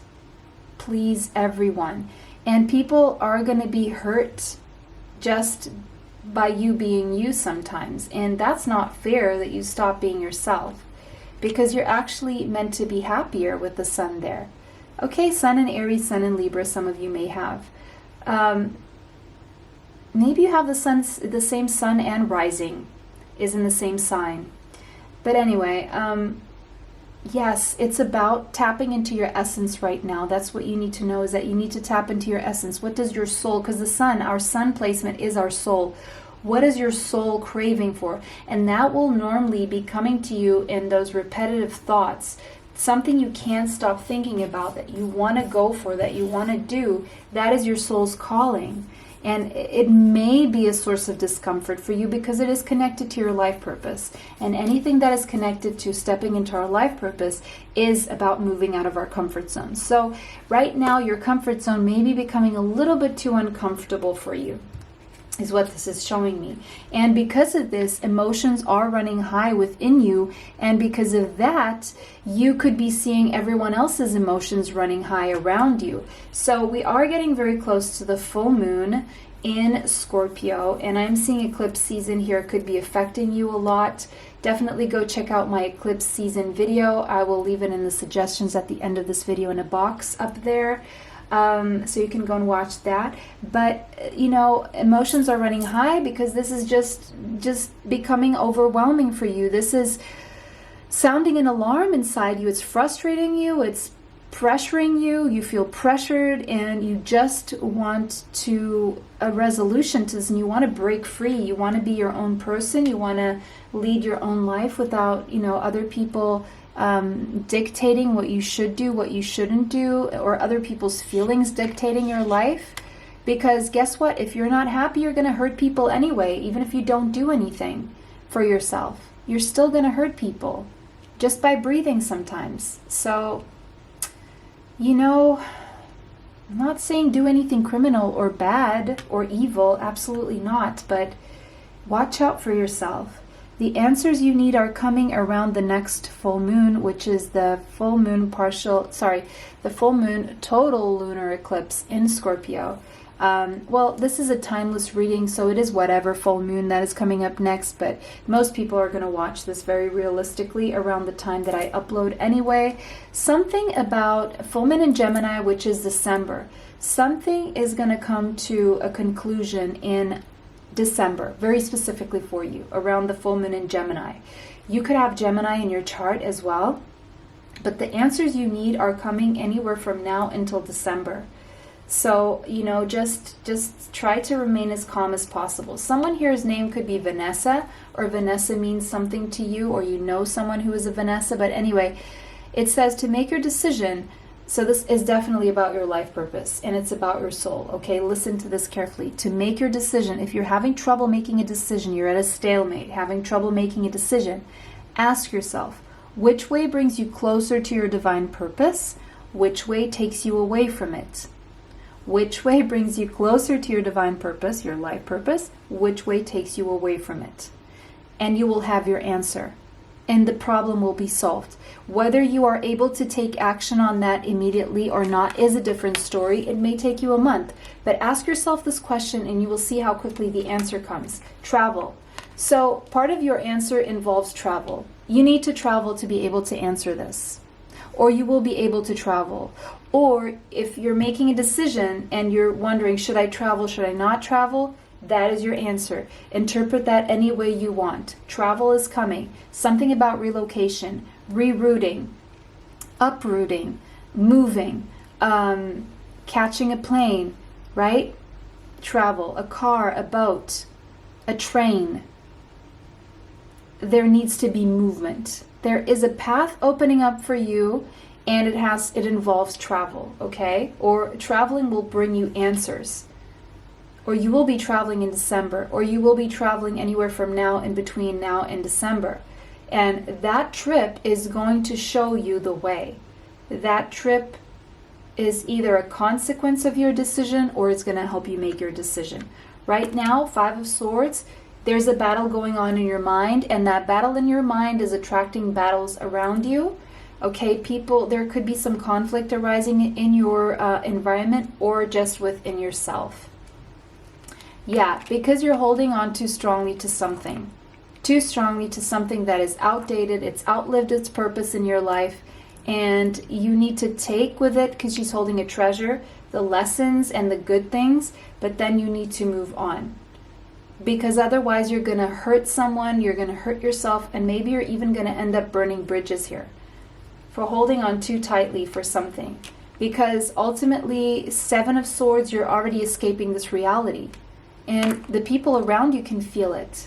S1: please everyone. And people are going to be hurt just by you being you sometimes. And that's not fair that you stop being yourself, because you're actually meant to be happier with the sun there. Okay, sun in Aries, sun in Libra, some of you may have. Maybe you have the same sun and rising is in the same sign. But anyway, yes, it's about tapping into your essence right now. That's what you need to know, is that you need to tap into your essence. What does your soul, because the sun, our sun placement is our soul. What is your soul craving for? And that will normally be coming to you in those repetitive thoughts, something you can't stop thinking about, that you want to go for, that you want to do. That is your soul's calling. And it may be a source of discomfort for you because it is connected to your life purpose. And anything that is connected to stepping into our life purpose is about moving out of our comfort zone. So right now, your comfort zone may be becoming a little bit too uncomfortable for you, is what this is showing me. And because of this, emotions are running high within you. And because of that, you could be seeing everyone else's emotions running high around you. So we are getting very close to the full moon in Scorpio. And I'm seeing eclipse season here could be affecting you a lot. Definitely go check out my eclipse season video. I will leave it in the suggestions at the end of this video in a box up there. So you can go and watch that. But emotions are running high because this is just becoming overwhelming for you. This is sounding an alarm inside you. It's frustrating you, it's pressuring you, you feel pressured, and you just want a resolution to this, and you want to break free. You want to be your own person. You want to lead your own life without other people dictating what you should do, what you shouldn't do, or other people's feelings dictating your life. Because guess what? If you're not happy, you're going to hurt people anyway. Even if you don't do anything for yourself, you're still going to hurt people just by breathing sometimes. So, I'm not saying do anything criminal or bad or evil, absolutely not, but watch out for yourself. The answers you need are coming around the next full moon, which is the full moon total lunar eclipse in Scorpio. Well, this is a timeless reading, so it is whatever full moon that is coming up next, but most people are going to watch this very realistically around the time that I upload anyway. Something about full moon in Gemini, which is December. Something is going to come to a conclusion in December, very specifically for you, around the full moon in Gemini. You could have Gemini in your chart as well, but the answers you need are coming anywhere from now until December. So, just try to remain as calm as possible. Someone here's name could be Vanessa, or Vanessa means something to you, or someone who is a Vanessa. But anyway, it says to make your decision. So this is definitely about your life purpose, and it's about your soul. Okay, listen to this carefully. To make your decision, if you're having trouble making a decision, you're at a stalemate, having trouble making a decision, ask yourself, which way brings you closer to your divine purpose? Which way takes you away from it? Which way brings you closer to your divine purpose, your life purpose? Which way takes you away from it? And you will have your answer, and the problem will be solved. Whether you are able to take action on that immediately or not is a different story. It may take you a month, but ask yourself this question and you will see how quickly the answer comes. Travel. So part of your answer involves travel. You need to travel to be able to answer this, or you will be able to travel. Or if you're making a decision and you're wondering, should I travel, should I not travel? That is your answer. Interpret that any way you want. Travel is coming. Something about relocation, rerouting, uprooting, moving, catching a plane, right? Travel, a car, a boat, a train. There needs to be movement. There is a path opening up for you, and it involves travel, okay? Or traveling will bring you answers. Or you will be traveling in December, or you will be traveling anywhere from now in between now and December. And that trip is going to show you the way. That trip is either a consequence of your decision or it's going to help you make your decision. Right now, Five of Swords, there's a battle going on in your mind, and that battle in your mind is attracting battles around you. Okay, people, there could be some conflict arising in your environment or just within yourself. Yeah, because you're holding on too strongly to something that is outdated, it's outlived its purpose in your life, and you need to take with it, because she's holding a treasure, the lessons and the good things, but then you need to move on. Because otherwise you're going to hurt someone, you're going to hurt yourself, and maybe you're even going to end up burning bridges here for holding on too tightly for something. Because ultimately, Seven of Swords, you're already escaping this reality. And the people around you can feel it.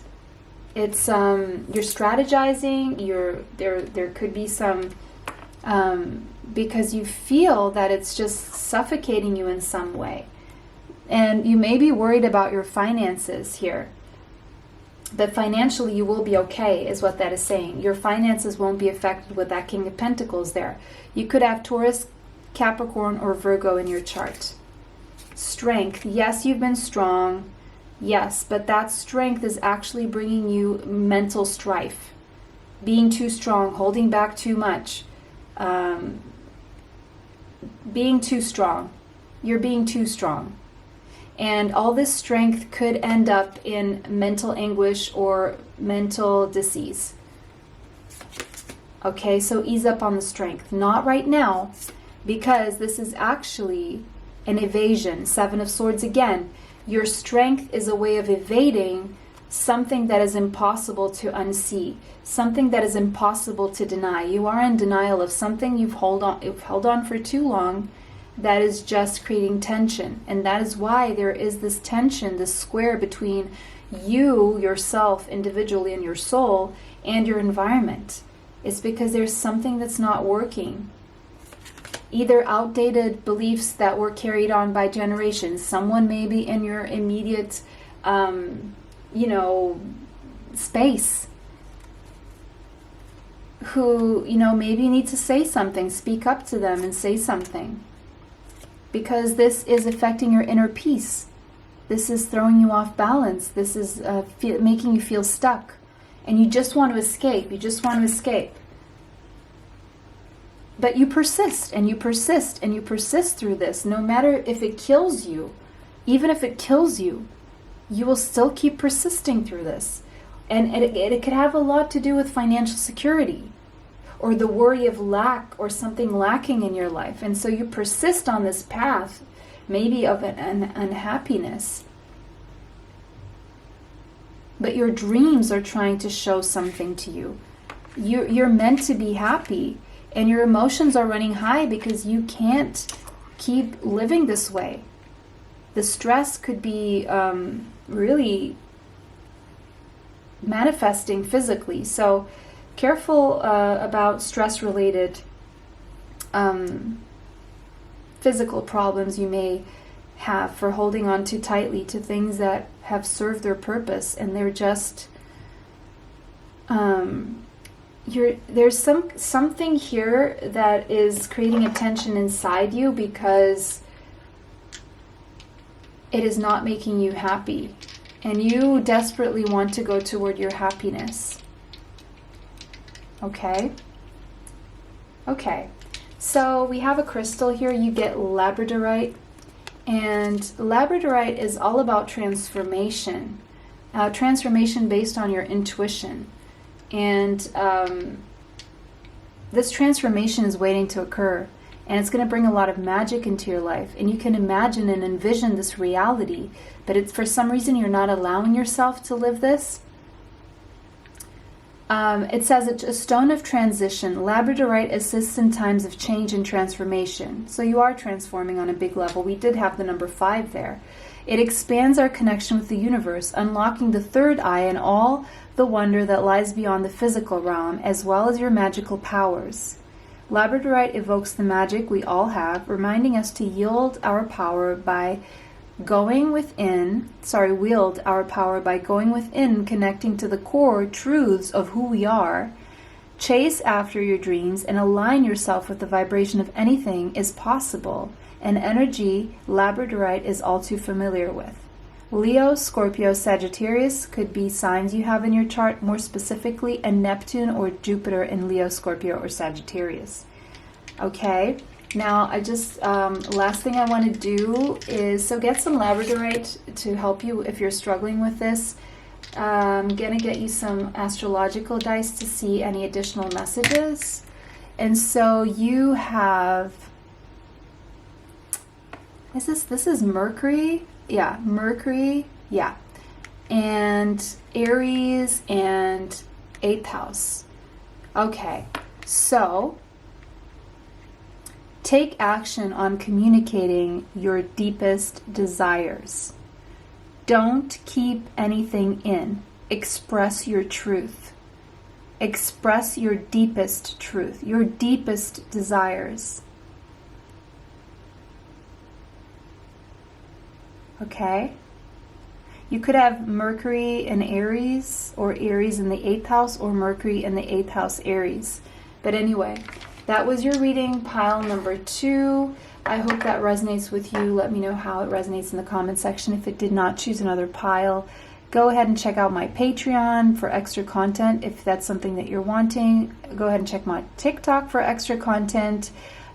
S1: It's you're strategizing, there could be some because you feel that it's just suffocating you in some way. And you may be worried about your finances here. But financially you will be okay, is what that is saying. Your finances won't be affected with that King of Pentacles there. You could have Taurus, Capricorn, or Virgo in your chart. Strength. Yes, you've been strong. Yes, but that strength is actually bringing you mental strife. Being too strong, holding back too much. Being too strong. You're being too strong. And all this strength could end up in mental anguish or mental disease. Okay, so ease up on the strength. Not right now, because this is actually an evasion. Seven of Swords again. Your strength is a way of evading something that is impossible to unsee, something that is impossible to deny. You are in denial of something you've held on for too long, that is just creating tension. And that is why there is this tension, this square between you, yourself, individually, and your soul, and your environment. It's because there's something that's not working. Either outdated beliefs that were carried on by generations. Someone maybe in your immediate, space who, maybe need to say something. Speak up to them and say something. Because this is affecting your inner peace. This is throwing you off balance. This is making you feel stuck. And you just want to escape. You just want to escape. But you persist and you persist and you persist through this. No matter if it kills you, even if it kills you, you will still keep persisting through this. And it could have a lot to do with financial security, or the worry of lack, or something lacking in your life. And so you persist on this path, maybe of an unhappiness. But your dreams are trying to show something to you. You're meant to be happy, and your emotions are running high because you can't keep living this way. The stress could be really manifesting physically. So careful about stress-related physical problems you may have for holding on too tightly to things that have served their purpose, and they're just there's something here that is creating a tension inside you because it is not making you happy, and you desperately want to go toward your happiness. Okay, so we have a crystal here. You get labradorite, and labradorite is all about transformation, transformation based on your intuition. And this transformation is waiting to occur, and it's going to bring a lot of magic into your life, and you can imagine and envision this reality, but it's for some reason you're not allowing yourself to live this. It says it's a stone of transition. Labradorite assists in times of change and transformation. So you are transforming on a big level. We did have the number 5 there. It expands our connection with the universe, unlocking the third eye and all the wonder that lies beyond the physical realm, as well as your magical powers. Labradorite evokes the magic we all have, reminding us to wield our power by going within, connecting to the core truths of who we are. Chase after your dreams and align yourself with the vibration of anything is possible, an energy Labradorite is all too familiar with. Leo, Scorpio, Sagittarius could be signs you have in your chart, more specifically a Neptune or Jupiter in Leo, Scorpio, or Sagittarius. Okay, now I just, last thing I want to do is, so get some Labradorite to help you if you're struggling with this. I'm going to get you some astrological dice to see any additional messages. And so you have, this is Mercury? Yeah, Mercury, yeah. And Aries and 8th house. Okay, so take action on communicating your deepest desires. Don't keep anything in. Express your truth. Express your deepest truth, your deepest desires. Okay? You could have Mercury in Aries, or Aries in the 8th house, or Mercury in the 8th house Aries. But anyway, that was your reading, pile number 2. I hope that resonates with you. Let me know how it resonates in the comment section. If it did not, choose another pile. Go ahead and check out my Patreon for extra content if that's something that you're wanting. Go ahead and check my TikTok for extra content.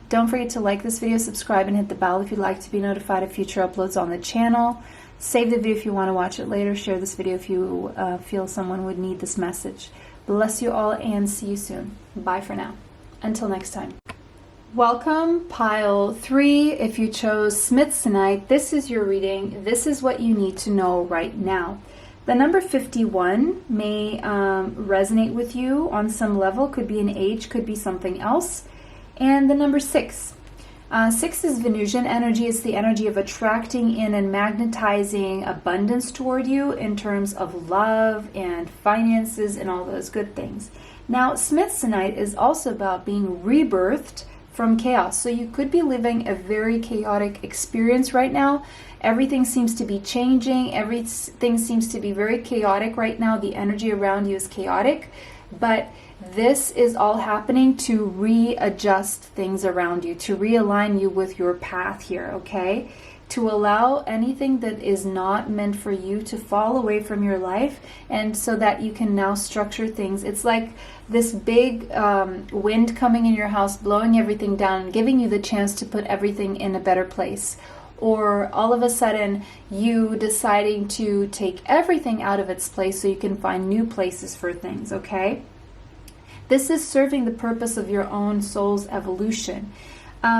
S1: Don't forget to like this video, subscribe, and hit the bell if you'd like to be notified of future uploads on the channel. Save the video if you want to watch it later. Share this video if you feel someone would need this message. Bless you all and see you soon. Bye for now. Until next time. Welcome, pile 3. If you chose Smithsonite, this is your reading. This is what you need to know right now. The number 51 may resonate with you on some level. Could be an age, could be something else. And the number 6. 6 is Venusian energy. It's the energy of attracting in and magnetizing abundance toward you in terms of love and finances and all those good things. Now, Smithsonite is also about being rebirthed from chaos. So you could be living a very chaotic experience right now. Everything seems to be changing. Everything seems to be very chaotic right now. The energy around you is chaotic. But this is all happening to readjust things around you, to realign you with your path here, okay? To allow anything that is not meant for you to fall away from your life, and so that you can now structure things. It's like this big wind coming in your house, blowing everything down, and giving you the chance to put everything in a better place. Or all of a sudden you deciding to take everything out of its place so you can find new places for things, okay? This is serving the purpose of your own soul's evolution.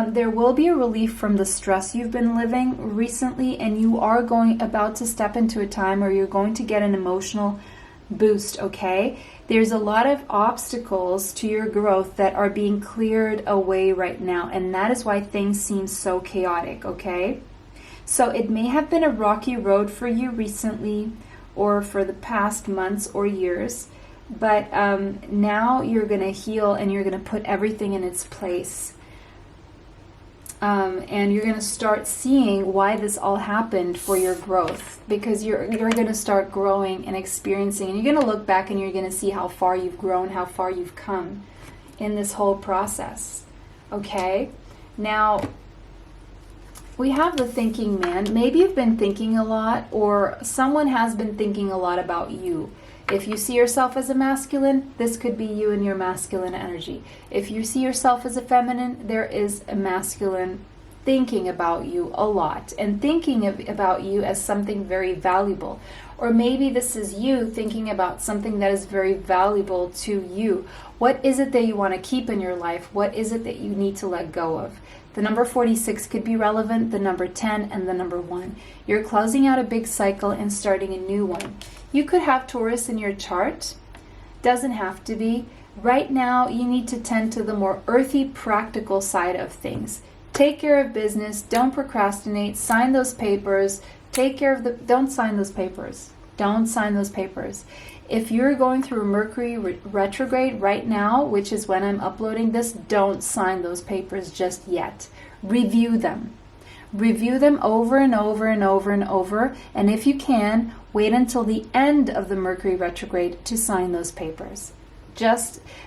S1: There will be a relief from the stress you've been living recently, and you are about to step into a time where you're going to get an emotional boost, okay? There's a lot of obstacles to your growth that are being cleared away right now, and that is why things seem so chaotic, okay? So it may have been a rocky road for you recently or for the past months or years, but now you're going to heal and you're going to put everything in its place. And you're going to start seeing why this all happened for your growth, because you're going to start growing and experiencing, and you're going to look back and you're going to see how far you've grown, how far you've come in this whole process. Okay? Now, we have the thinking man. Maybe you've been thinking a lot, or someone has been thinking a lot about you. If you see yourself as a masculine, this could be you and your masculine energy. If you see yourself as a feminine, there is a masculine thinking about you a lot, and thinking about you as something very valuable. Or maybe this is you thinking about something that is very valuable to you. What is it that you want to keep in your life? What is it that you need to let go of? The number 46 could be relevant, the number 10, and the number 1. You're closing out a big cycle and starting a new one. You could have Taurus in your chart. Doesn't have to be. Right now, you need to tend to the more earthy, practical side of things. Take care of business. Don't procrastinate. Sign those papers. Take care of don't sign those papers. Don't sign those papers. If you're going through Mercury retrograde right now, which is when I'm uploading this, don't sign those papers just yet. Review them. Review them over and over and over and over. And if you can, wait until the end of the Mercury retrograde to sign those papers.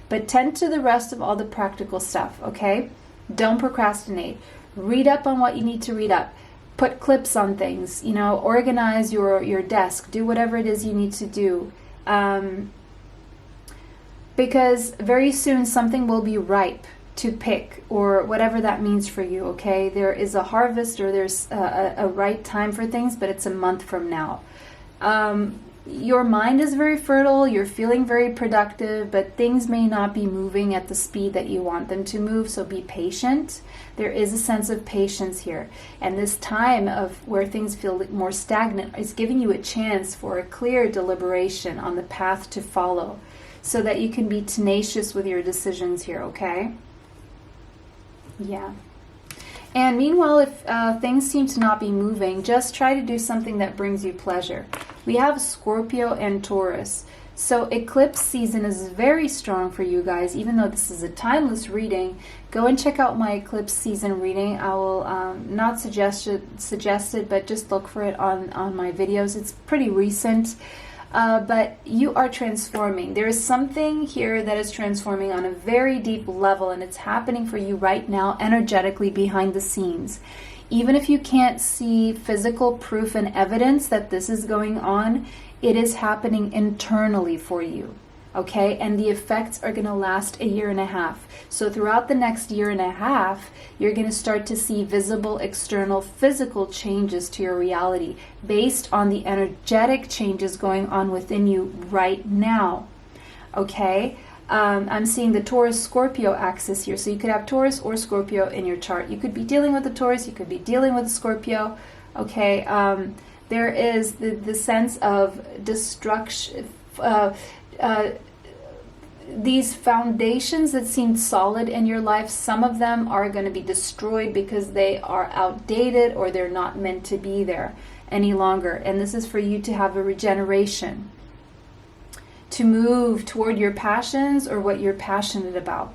S1: But tend to the rest of all the practical stuff, okay? Don't procrastinate. Read up on what you need to read up. Put clips on things, organize your desk. Do whatever it is you need to do. Because very soon something will be ripe to pick, or whatever that means for you, okay? There is a harvest, or there's a right time for things, but it's a month from now. Your mind is very fertile, you're feeling very productive, but things may not be moving at the speed that you want them to move, so be patient. There is a sense of patience here. And this time of where things feel more stagnant is giving you a chance for a clear deliberation on the path to follow, so that you can be tenacious with your decisions here, okay? Yeah. And meanwhile, if things seem to not be moving, just try to do something that brings you pleasure. We have Scorpio and Taurus. So eclipse season is very strong for you guys. Even though this is a timeless reading, go and check out my eclipse season reading. I will not suggest it, but just look for it on my videos. It's pretty recent. But you are transforming. There is something here that is transforming on a very deep level, and it's happening for you right now energetically behind the scenes. Even if you can't see physical proof and evidence that this is going on, it is happening internally for you. Okay, and the effects are going to last a year and a half. So throughout the next year and a half, you're going to start to see visible, external, physical changes to your reality based on the energetic changes going on within you right now. Okay, I'm seeing the Taurus-Scorpio axis here. So you could have Taurus or Scorpio in your chart. You could be dealing with a Taurus, you could be dealing with a Scorpio. Okay, there is the sense of destruction. These foundations that seemed solid in your life, some of them are going to be destroyed because they are outdated or they're not meant to be there any longer. And this is for you to have a regeneration, to move toward your passions or what you're passionate about.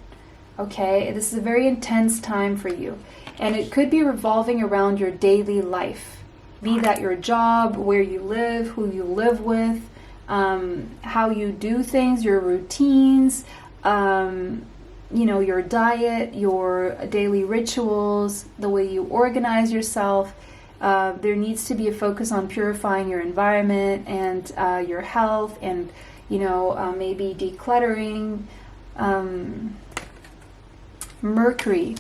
S1: Okay, this is a very intense time for you. And it could be revolving around your daily life, be that your job, where you live, who you live with, how you do things, your routines, your diet, your daily rituals, the way you organize yourself. There needs to be a focus on purifying your environment and your health, and maybe decluttering. Mercury,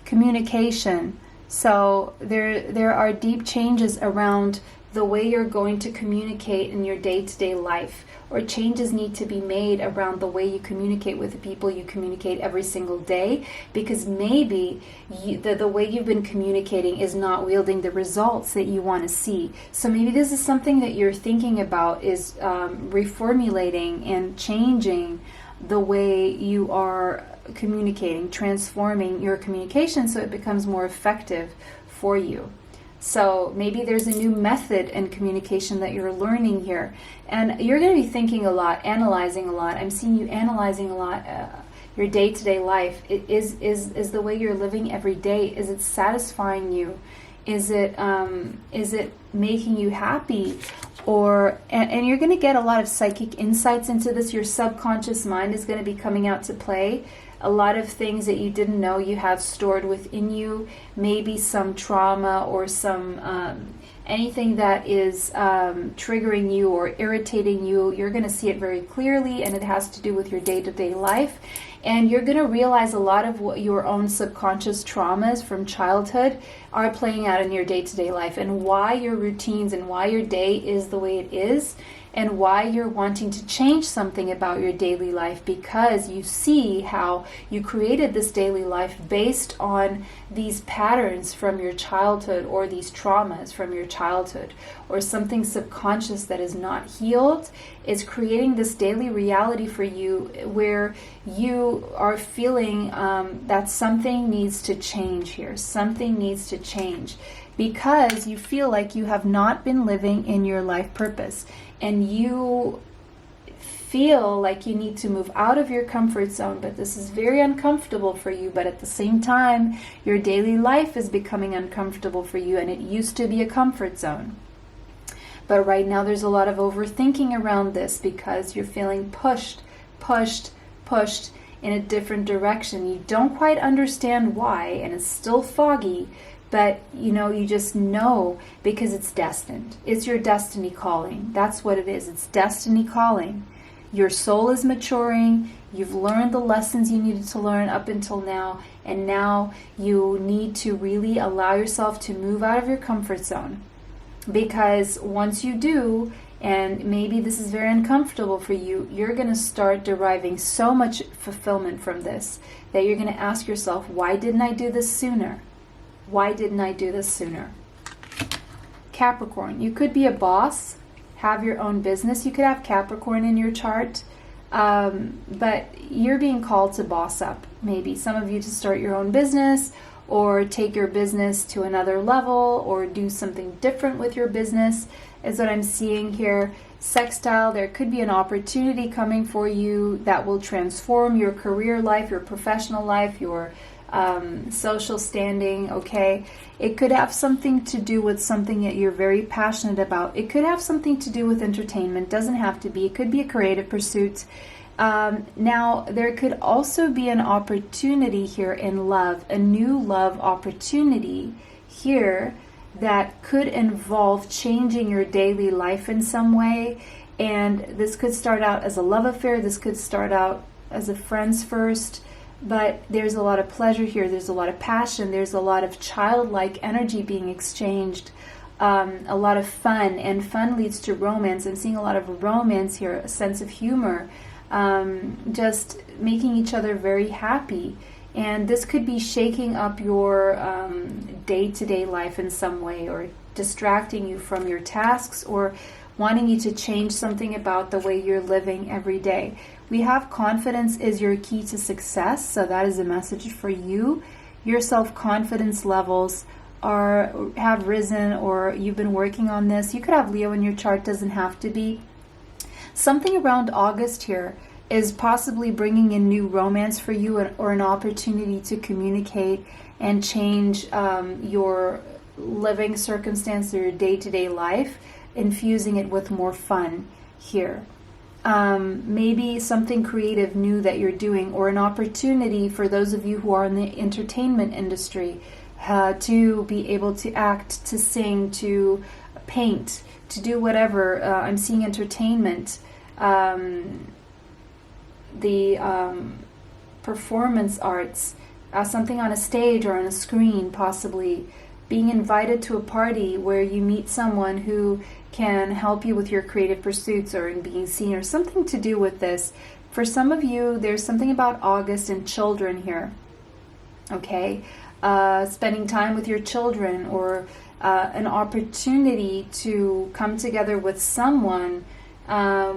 S1: communication. So there are deep changes around the way you're going to communicate in your day-to-day life, or changes need to be made around the way you communicate with the people you communicate every single day, because maybe the way you've been communicating is not wielding the results that you want to see. So maybe this is something that you're thinking about, is reformulating and changing the way you are communicating, transforming your communication so it becomes more effective for you. So maybe there's a new method in communication that you're learning here. And you're going to be thinking a lot, analyzing a lot. I'm seeing you analyzing a lot your day-to-day life. Is the way you're living every day, is it satisfying you? Is it making you happy? And you're going to get a lot of psychic insights into this. Your subconscious mind is going to be coming out to play. A lot of things that you didn't know you have stored within you, maybe some trauma or some anything that is triggering you or irritating you. You're going to see it very clearly, and it has to do with your day-to-day life. And you're going to realize a lot of what your own subconscious traumas from childhood are playing out in your day-to-day life, and why your routines and why your day is the way it is, and why you're wanting to change something about your daily life, because you see how you created this daily life based on these patterns from your childhood, or these traumas from your childhood, or something subconscious that is not healed is creating this daily reality for you, where you are feeling that something needs to change here. Something needs to change because you feel like you have not been living in your life purpose, and you feel like you need to move out of your comfort zone, but this is very uncomfortable for you. But at the same time, your daily life is becoming uncomfortable for you, and it used to be a comfort zone. But right now there's a lot of overthinking around this because you're feeling pushed in a different direction. You don't quite understand why, and it's still foggy, but you just know because it's destined. It's your destiny calling. That's what it is. It's destiny calling. Your soul is maturing. You've learned the lessons you needed to learn up until now, and now you need to really allow yourself to move out of your comfort zone. Because once you do, and maybe this is very uncomfortable for you, you're going to start deriving so much fulfillment from this that you're going to ask yourself, why didn't I do this sooner? Why didn't I do this sooner? Capricorn, you could be a boss, have your own business. You could have Capricorn in your chart, but you're being called to boss up. Maybe some of you to start your own business, or take your business to another level, or do something different with your business, is what I'm seeing here. Sextile, there could be an opportunity coming for you that will transform your career life, your professional life, your social standing, okay? It could have something to do with something that you're very passionate about. It could have something to do with entertainment. Doesn't have to be. It could be a creative pursuit. Now, there could also be an opportunity here in love, a new love opportunity here that could involve changing your daily life in some way. And this could start out as a love affair. This could start out as a friends first. But there's a lot of pleasure here. There's a lot of passion. There's a lot of childlike energy being exchanged. A lot of fun. And fun leads to romance. I'm seeing a lot of romance here, a sense of humor. Just making each other very happy. And this could be shaking up your day-to-day life in some way, or distracting you from your tasks, or wanting you to change something about the way you're living every day. We have confidence is your key to success, so that is a message for you. Your self-confidence levels have risen, or you've been working on this. You could have Leo in your chart, doesn't have to be. Something around August here is possibly bringing in new romance for you, or an opportunity to communicate and change your living circumstance or your day-to-day life, infusing it with more fun here. Maybe something creative new that you're doing, or an opportunity for those of you who are in the entertainment industry to be able to act, to sing, to paint, to do whatever. I'm seeing entertainment, the performance arts, something on a stage or on a screen, possibly being invited to a party where you meet someone who can help you with your creative pursuits, or in being seen, or something to do with this. For some of you, there's something about August and children here, okay? Spending time with your children, or an opportunity to come together with someone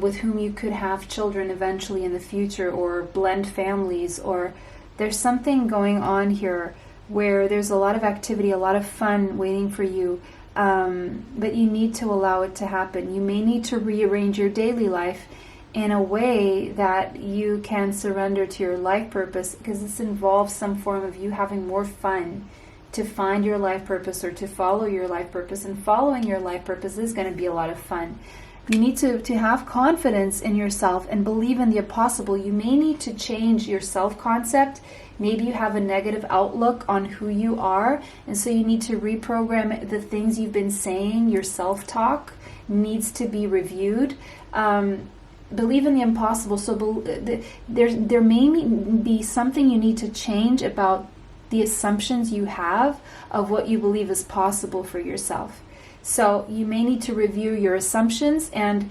S1: with whom you could have children eventually in the future, or blend families, or there's something going on here where there's a lot of activity, a lot of fun waiting for you, but you need to allow it to happen. You may need to rearrange your daily life in a way that you can surrender to your life purpose, because this involves some form of you having more fun to find your life purpose, or to follow your life purpose. And following your life purpose is going to be a lot of fun. You need to have confidence in yourself and believe in the impossible. You may need to change your self-concept. Maybe you have a negative outlook on who you are, and so you need to reprogram the things you've been saying. Your self-talk needs to be reviewed. Believe in the impossible. So there may be something you need to change about the assumptions you have of what you believe is possible for yourself. So you may need to review your assumptions and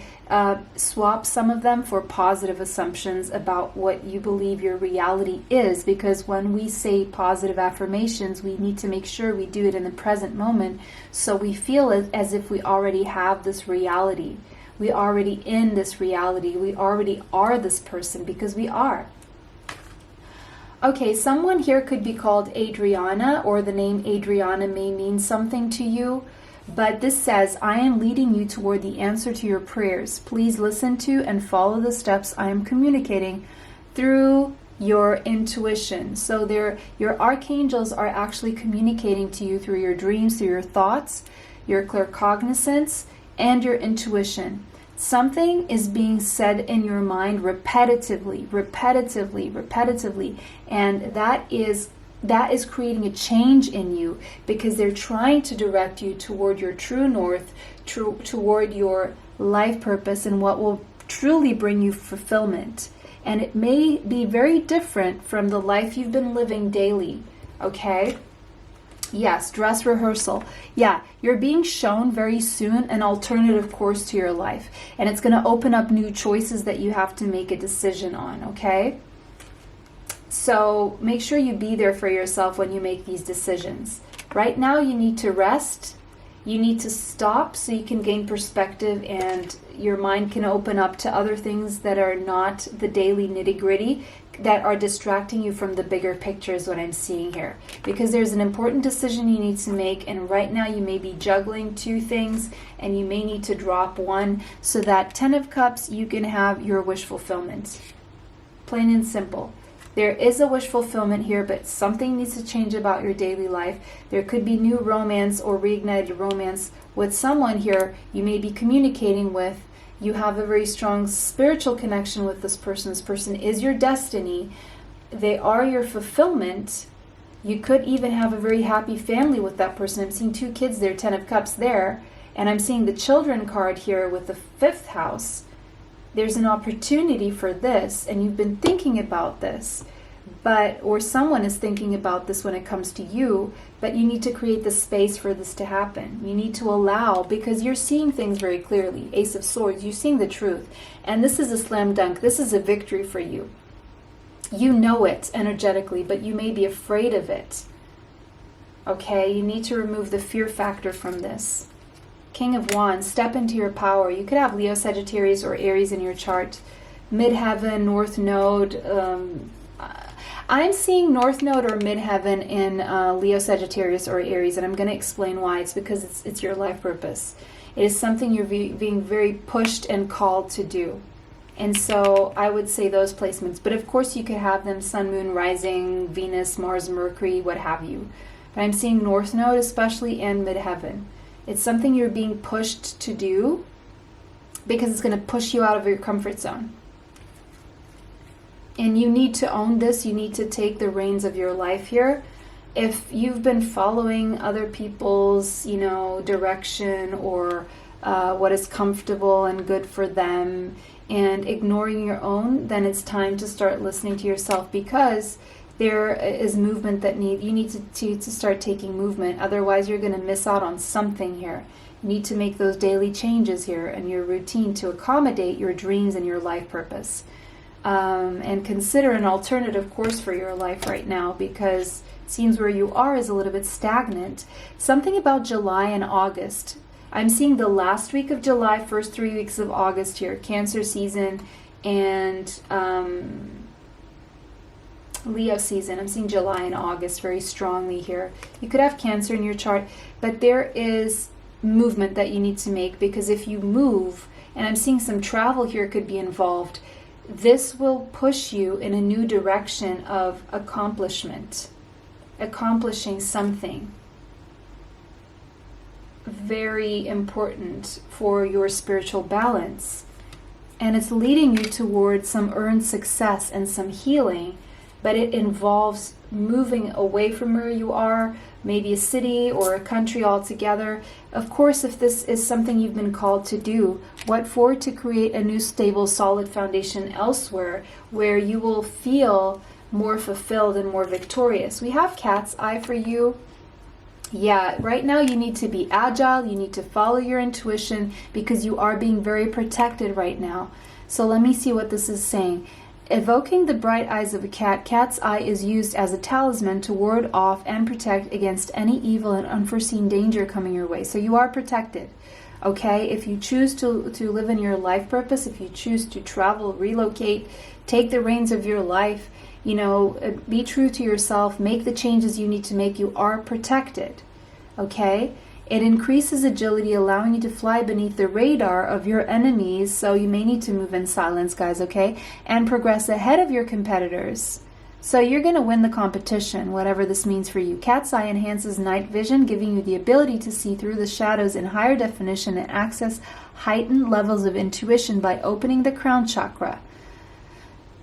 S1: swap some of them for positive assumptions about what you believe your reality is, because when we say positive affirmations, we need to make sure we do it in the present moment, so we feel as if we already have this reality. We already in this reality. We already are this person, because we are. Okay, someone here could be called Adriana, or the name Adriana may mean something to you. But this says, I am leading you toward the answer to your prayers. Please listen to and follow the steps I am communicating through your intuition. So your archangels are actually communicating to you through your dreams, through your thoughts, your claircognizance, and your intuition. Something is being said in your mind repetitively, and that is creating a change in you, because they're trying to direct you toward your true north, toward your life purpose, and what will truly bring you fulfillment. And it may be very different from the life you've been living daily, okay? Yes, dress rehearsal. Yeah, you're being shown very soon an alternative course to your life, and it's going to open up new choices that you have to make a decision on, okay? So make sure you be there for yourself when you make these decisions. Right now you need to rest. You need to stop so you can gain perspective, and your mind can open up to other things that are not the daily nitty-gritty. that are distracting you from the bigger picture is what I'm seeing here. Because there's an important decision you need to make, and right now you may be juggling two things, and you may need to drop one so that 10 of Cups, you can have your wish fulfillment. Plain and simple. There is a wish fulfillment here, but something needs to change about your daily life. There could be new romance or reignited romance with someone here you may be communicating with. You have a very strong spiritual connection with this person. This person is your destiny. They are your fulfillment. You could even have a very happy family with that person. I'm seeing 2 kids there, 10 of Cups there. And I'm seeing the children card here with the 5th house. There's an opportunity for this, and you've been thinking about this. Or someone is thinking about this when it comes to you, but you need to create the space for this to happen. You need to allow, because you're seeing things very clearly. Ace of Swords, you're seeing the truth. And this is a slam dunk. This is a victory for you. You know it energetically, but you may be afraid of it. Okay, you need to remove the fear factor from this. King of Wands, step into your power. You could have Leo, Sagittarius, or Aries in your chart. Midheaven, North Node. I'm seeing North Node or Midheaven in Leo, Sagittarius, or Aries, and I'm going to explain why. It's because it's your life purpose. It is something you're being very pushed and called to do. And so I would say those placements. But of course you could have them Sun, Moon, Rising, Venus, Mars, Mercury, what have you. But I'm seeing North Node especially and Midheaven. It's something you're being pushed to do because it's going to push you out of your comfort zone. And you need to own this. You need to take the reins of your life here. If you've been following other people's, direction or what is comfortable and good for them and ignoring your own, then it's time to start listening to yourself, because there is movement that you need to start taking movement. Otherwise, you're going to miss out on something here. You need to make those daily changes here in your routine to accommodate your dreams and your life purpose. And consider an alternative course for your life right now, because it seems where you are is a little bit stagnant. Something about July and August. I'm seeing the last week of July, first 3 weeks of August here, Cancer season and Leo season. I'm seeing July and August very strongly here. You could have Cancer in your chart, but there is movement that you need to make, because if you move, and I'm seeing some travel here could be involved, this will push you in a new direction of accomplishment, accomplishing something very important for your spiritual balance. And it's leading you towards some earned success and some healing, but it involves moving away from where you are, maybe a city or a country altogether. Of course, if this is something you've been called to do, what for? To create a new stable, solid foundation elsewhere where you will feel more fulfilled and more victorious. We have Cat's Eye for you. Yeah, right now you need to be agile. You need to follow your intuition, because you are being very protected right now. So let me see what this is saying. Evoking the bright eyes of a cat, Cat's Eye is used as a talisman to ward off and protect against any evil and unforeseen danger coming your way. So you are protected, okay? If you choose to live in your life purpose, if you choose to travel, relocate, take the reins of your life, be true to yourself, make the changes you need to make, you are protected, okay? It increases agility, allowing you to fly beneath the radar of your enemies, so you may need to move in silence, guys, okay? And progress ahead of your competitors. So you're going to win the competition, whatever this means for you. Cat's Eye enhances night vision, giving you the ability to see through the shadows in higher definition and access heightened levels of intuition by opening the crown chakra.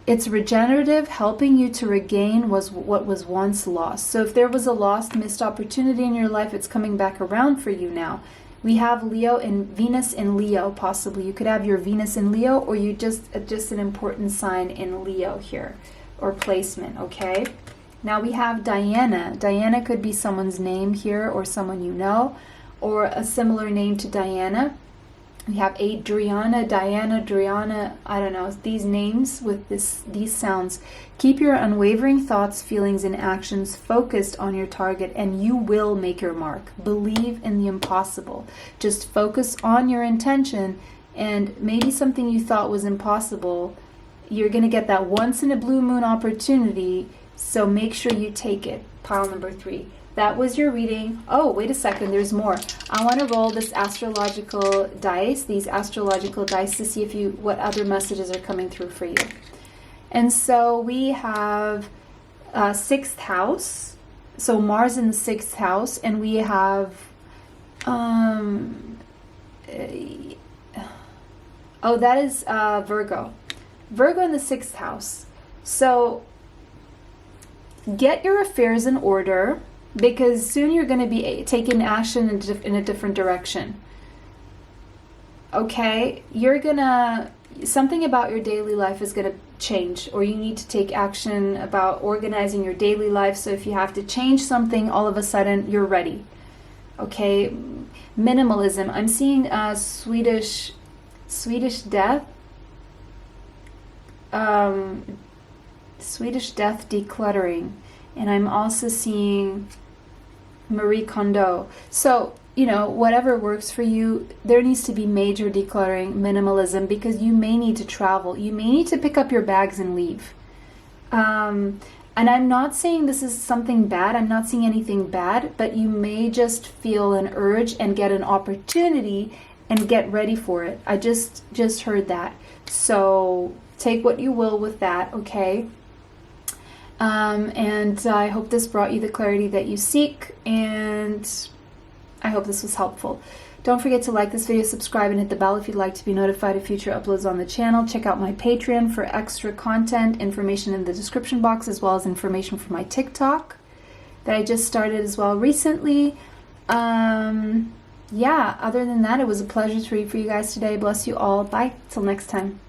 S1: It's regenerative, helping you to regain what was once lost. So if there was a lost, missed opportunity in your life, it's coming back around for you now. We have Leo and Venus in Leo, possibly. You could have your Venus in Leo, or you just an important sign in Leo here, or placement, okay? Now we have Diana. Diana could be someone's name here, or someone you know, or a similar name to Diana. We have Adriana, Diana, Adriana, I don't know, these names with these sounds. Keep your unwavering thoughts, feelings, and actions focused on your target, and you will make your mark. Believe in the impossible. Just focus on your intention, and maybe something you thought was impossible You're going to get that once in a blue moon opportunity, so make sure you take it. Pile number 3. That was your reading. Oh, wait a second, there's more. I want to roll this astrological dice, these astrological dice, to see if what other messages are coming through for you. And so we have 6th house, so Mars in the 6th house, and we have that is Virgo in the 6th house. So get your affairs in order, because soon you're going to be taking action in a different direction. Okay, something about your daily life is going to change, or you need to take action about organizing your daily life. So if you have to change something, all of a sudden you're ready. Okay, minimalism. I'm seeing Swedish death. Swedish death decluttering. And I'm also seeing Marie Kondo. So, whatever works for you, there needs to be major decluttering, minimalism, because you may need to travel. You may need to pick up your bags and leave. And I'm not saying this is something bad. I'm not seeing anything bad, but you may just feel an urge and get an opportunity and get ready for it. I just heard that. So take what you will with that, okay? And I hope this brought you the clarity that you seek, and I hope this was helpful. Don't forget to like this video, subscribe, and hit the bell if you'd like to be notified of future uploads on the channel. Check out my Patreon for extra content, information in the description box, as well as information for my TikTok that I just started as well recently. Yeah, other than that, it was a pleasure to read for you guys today. Bless you all. Bye. Till next time.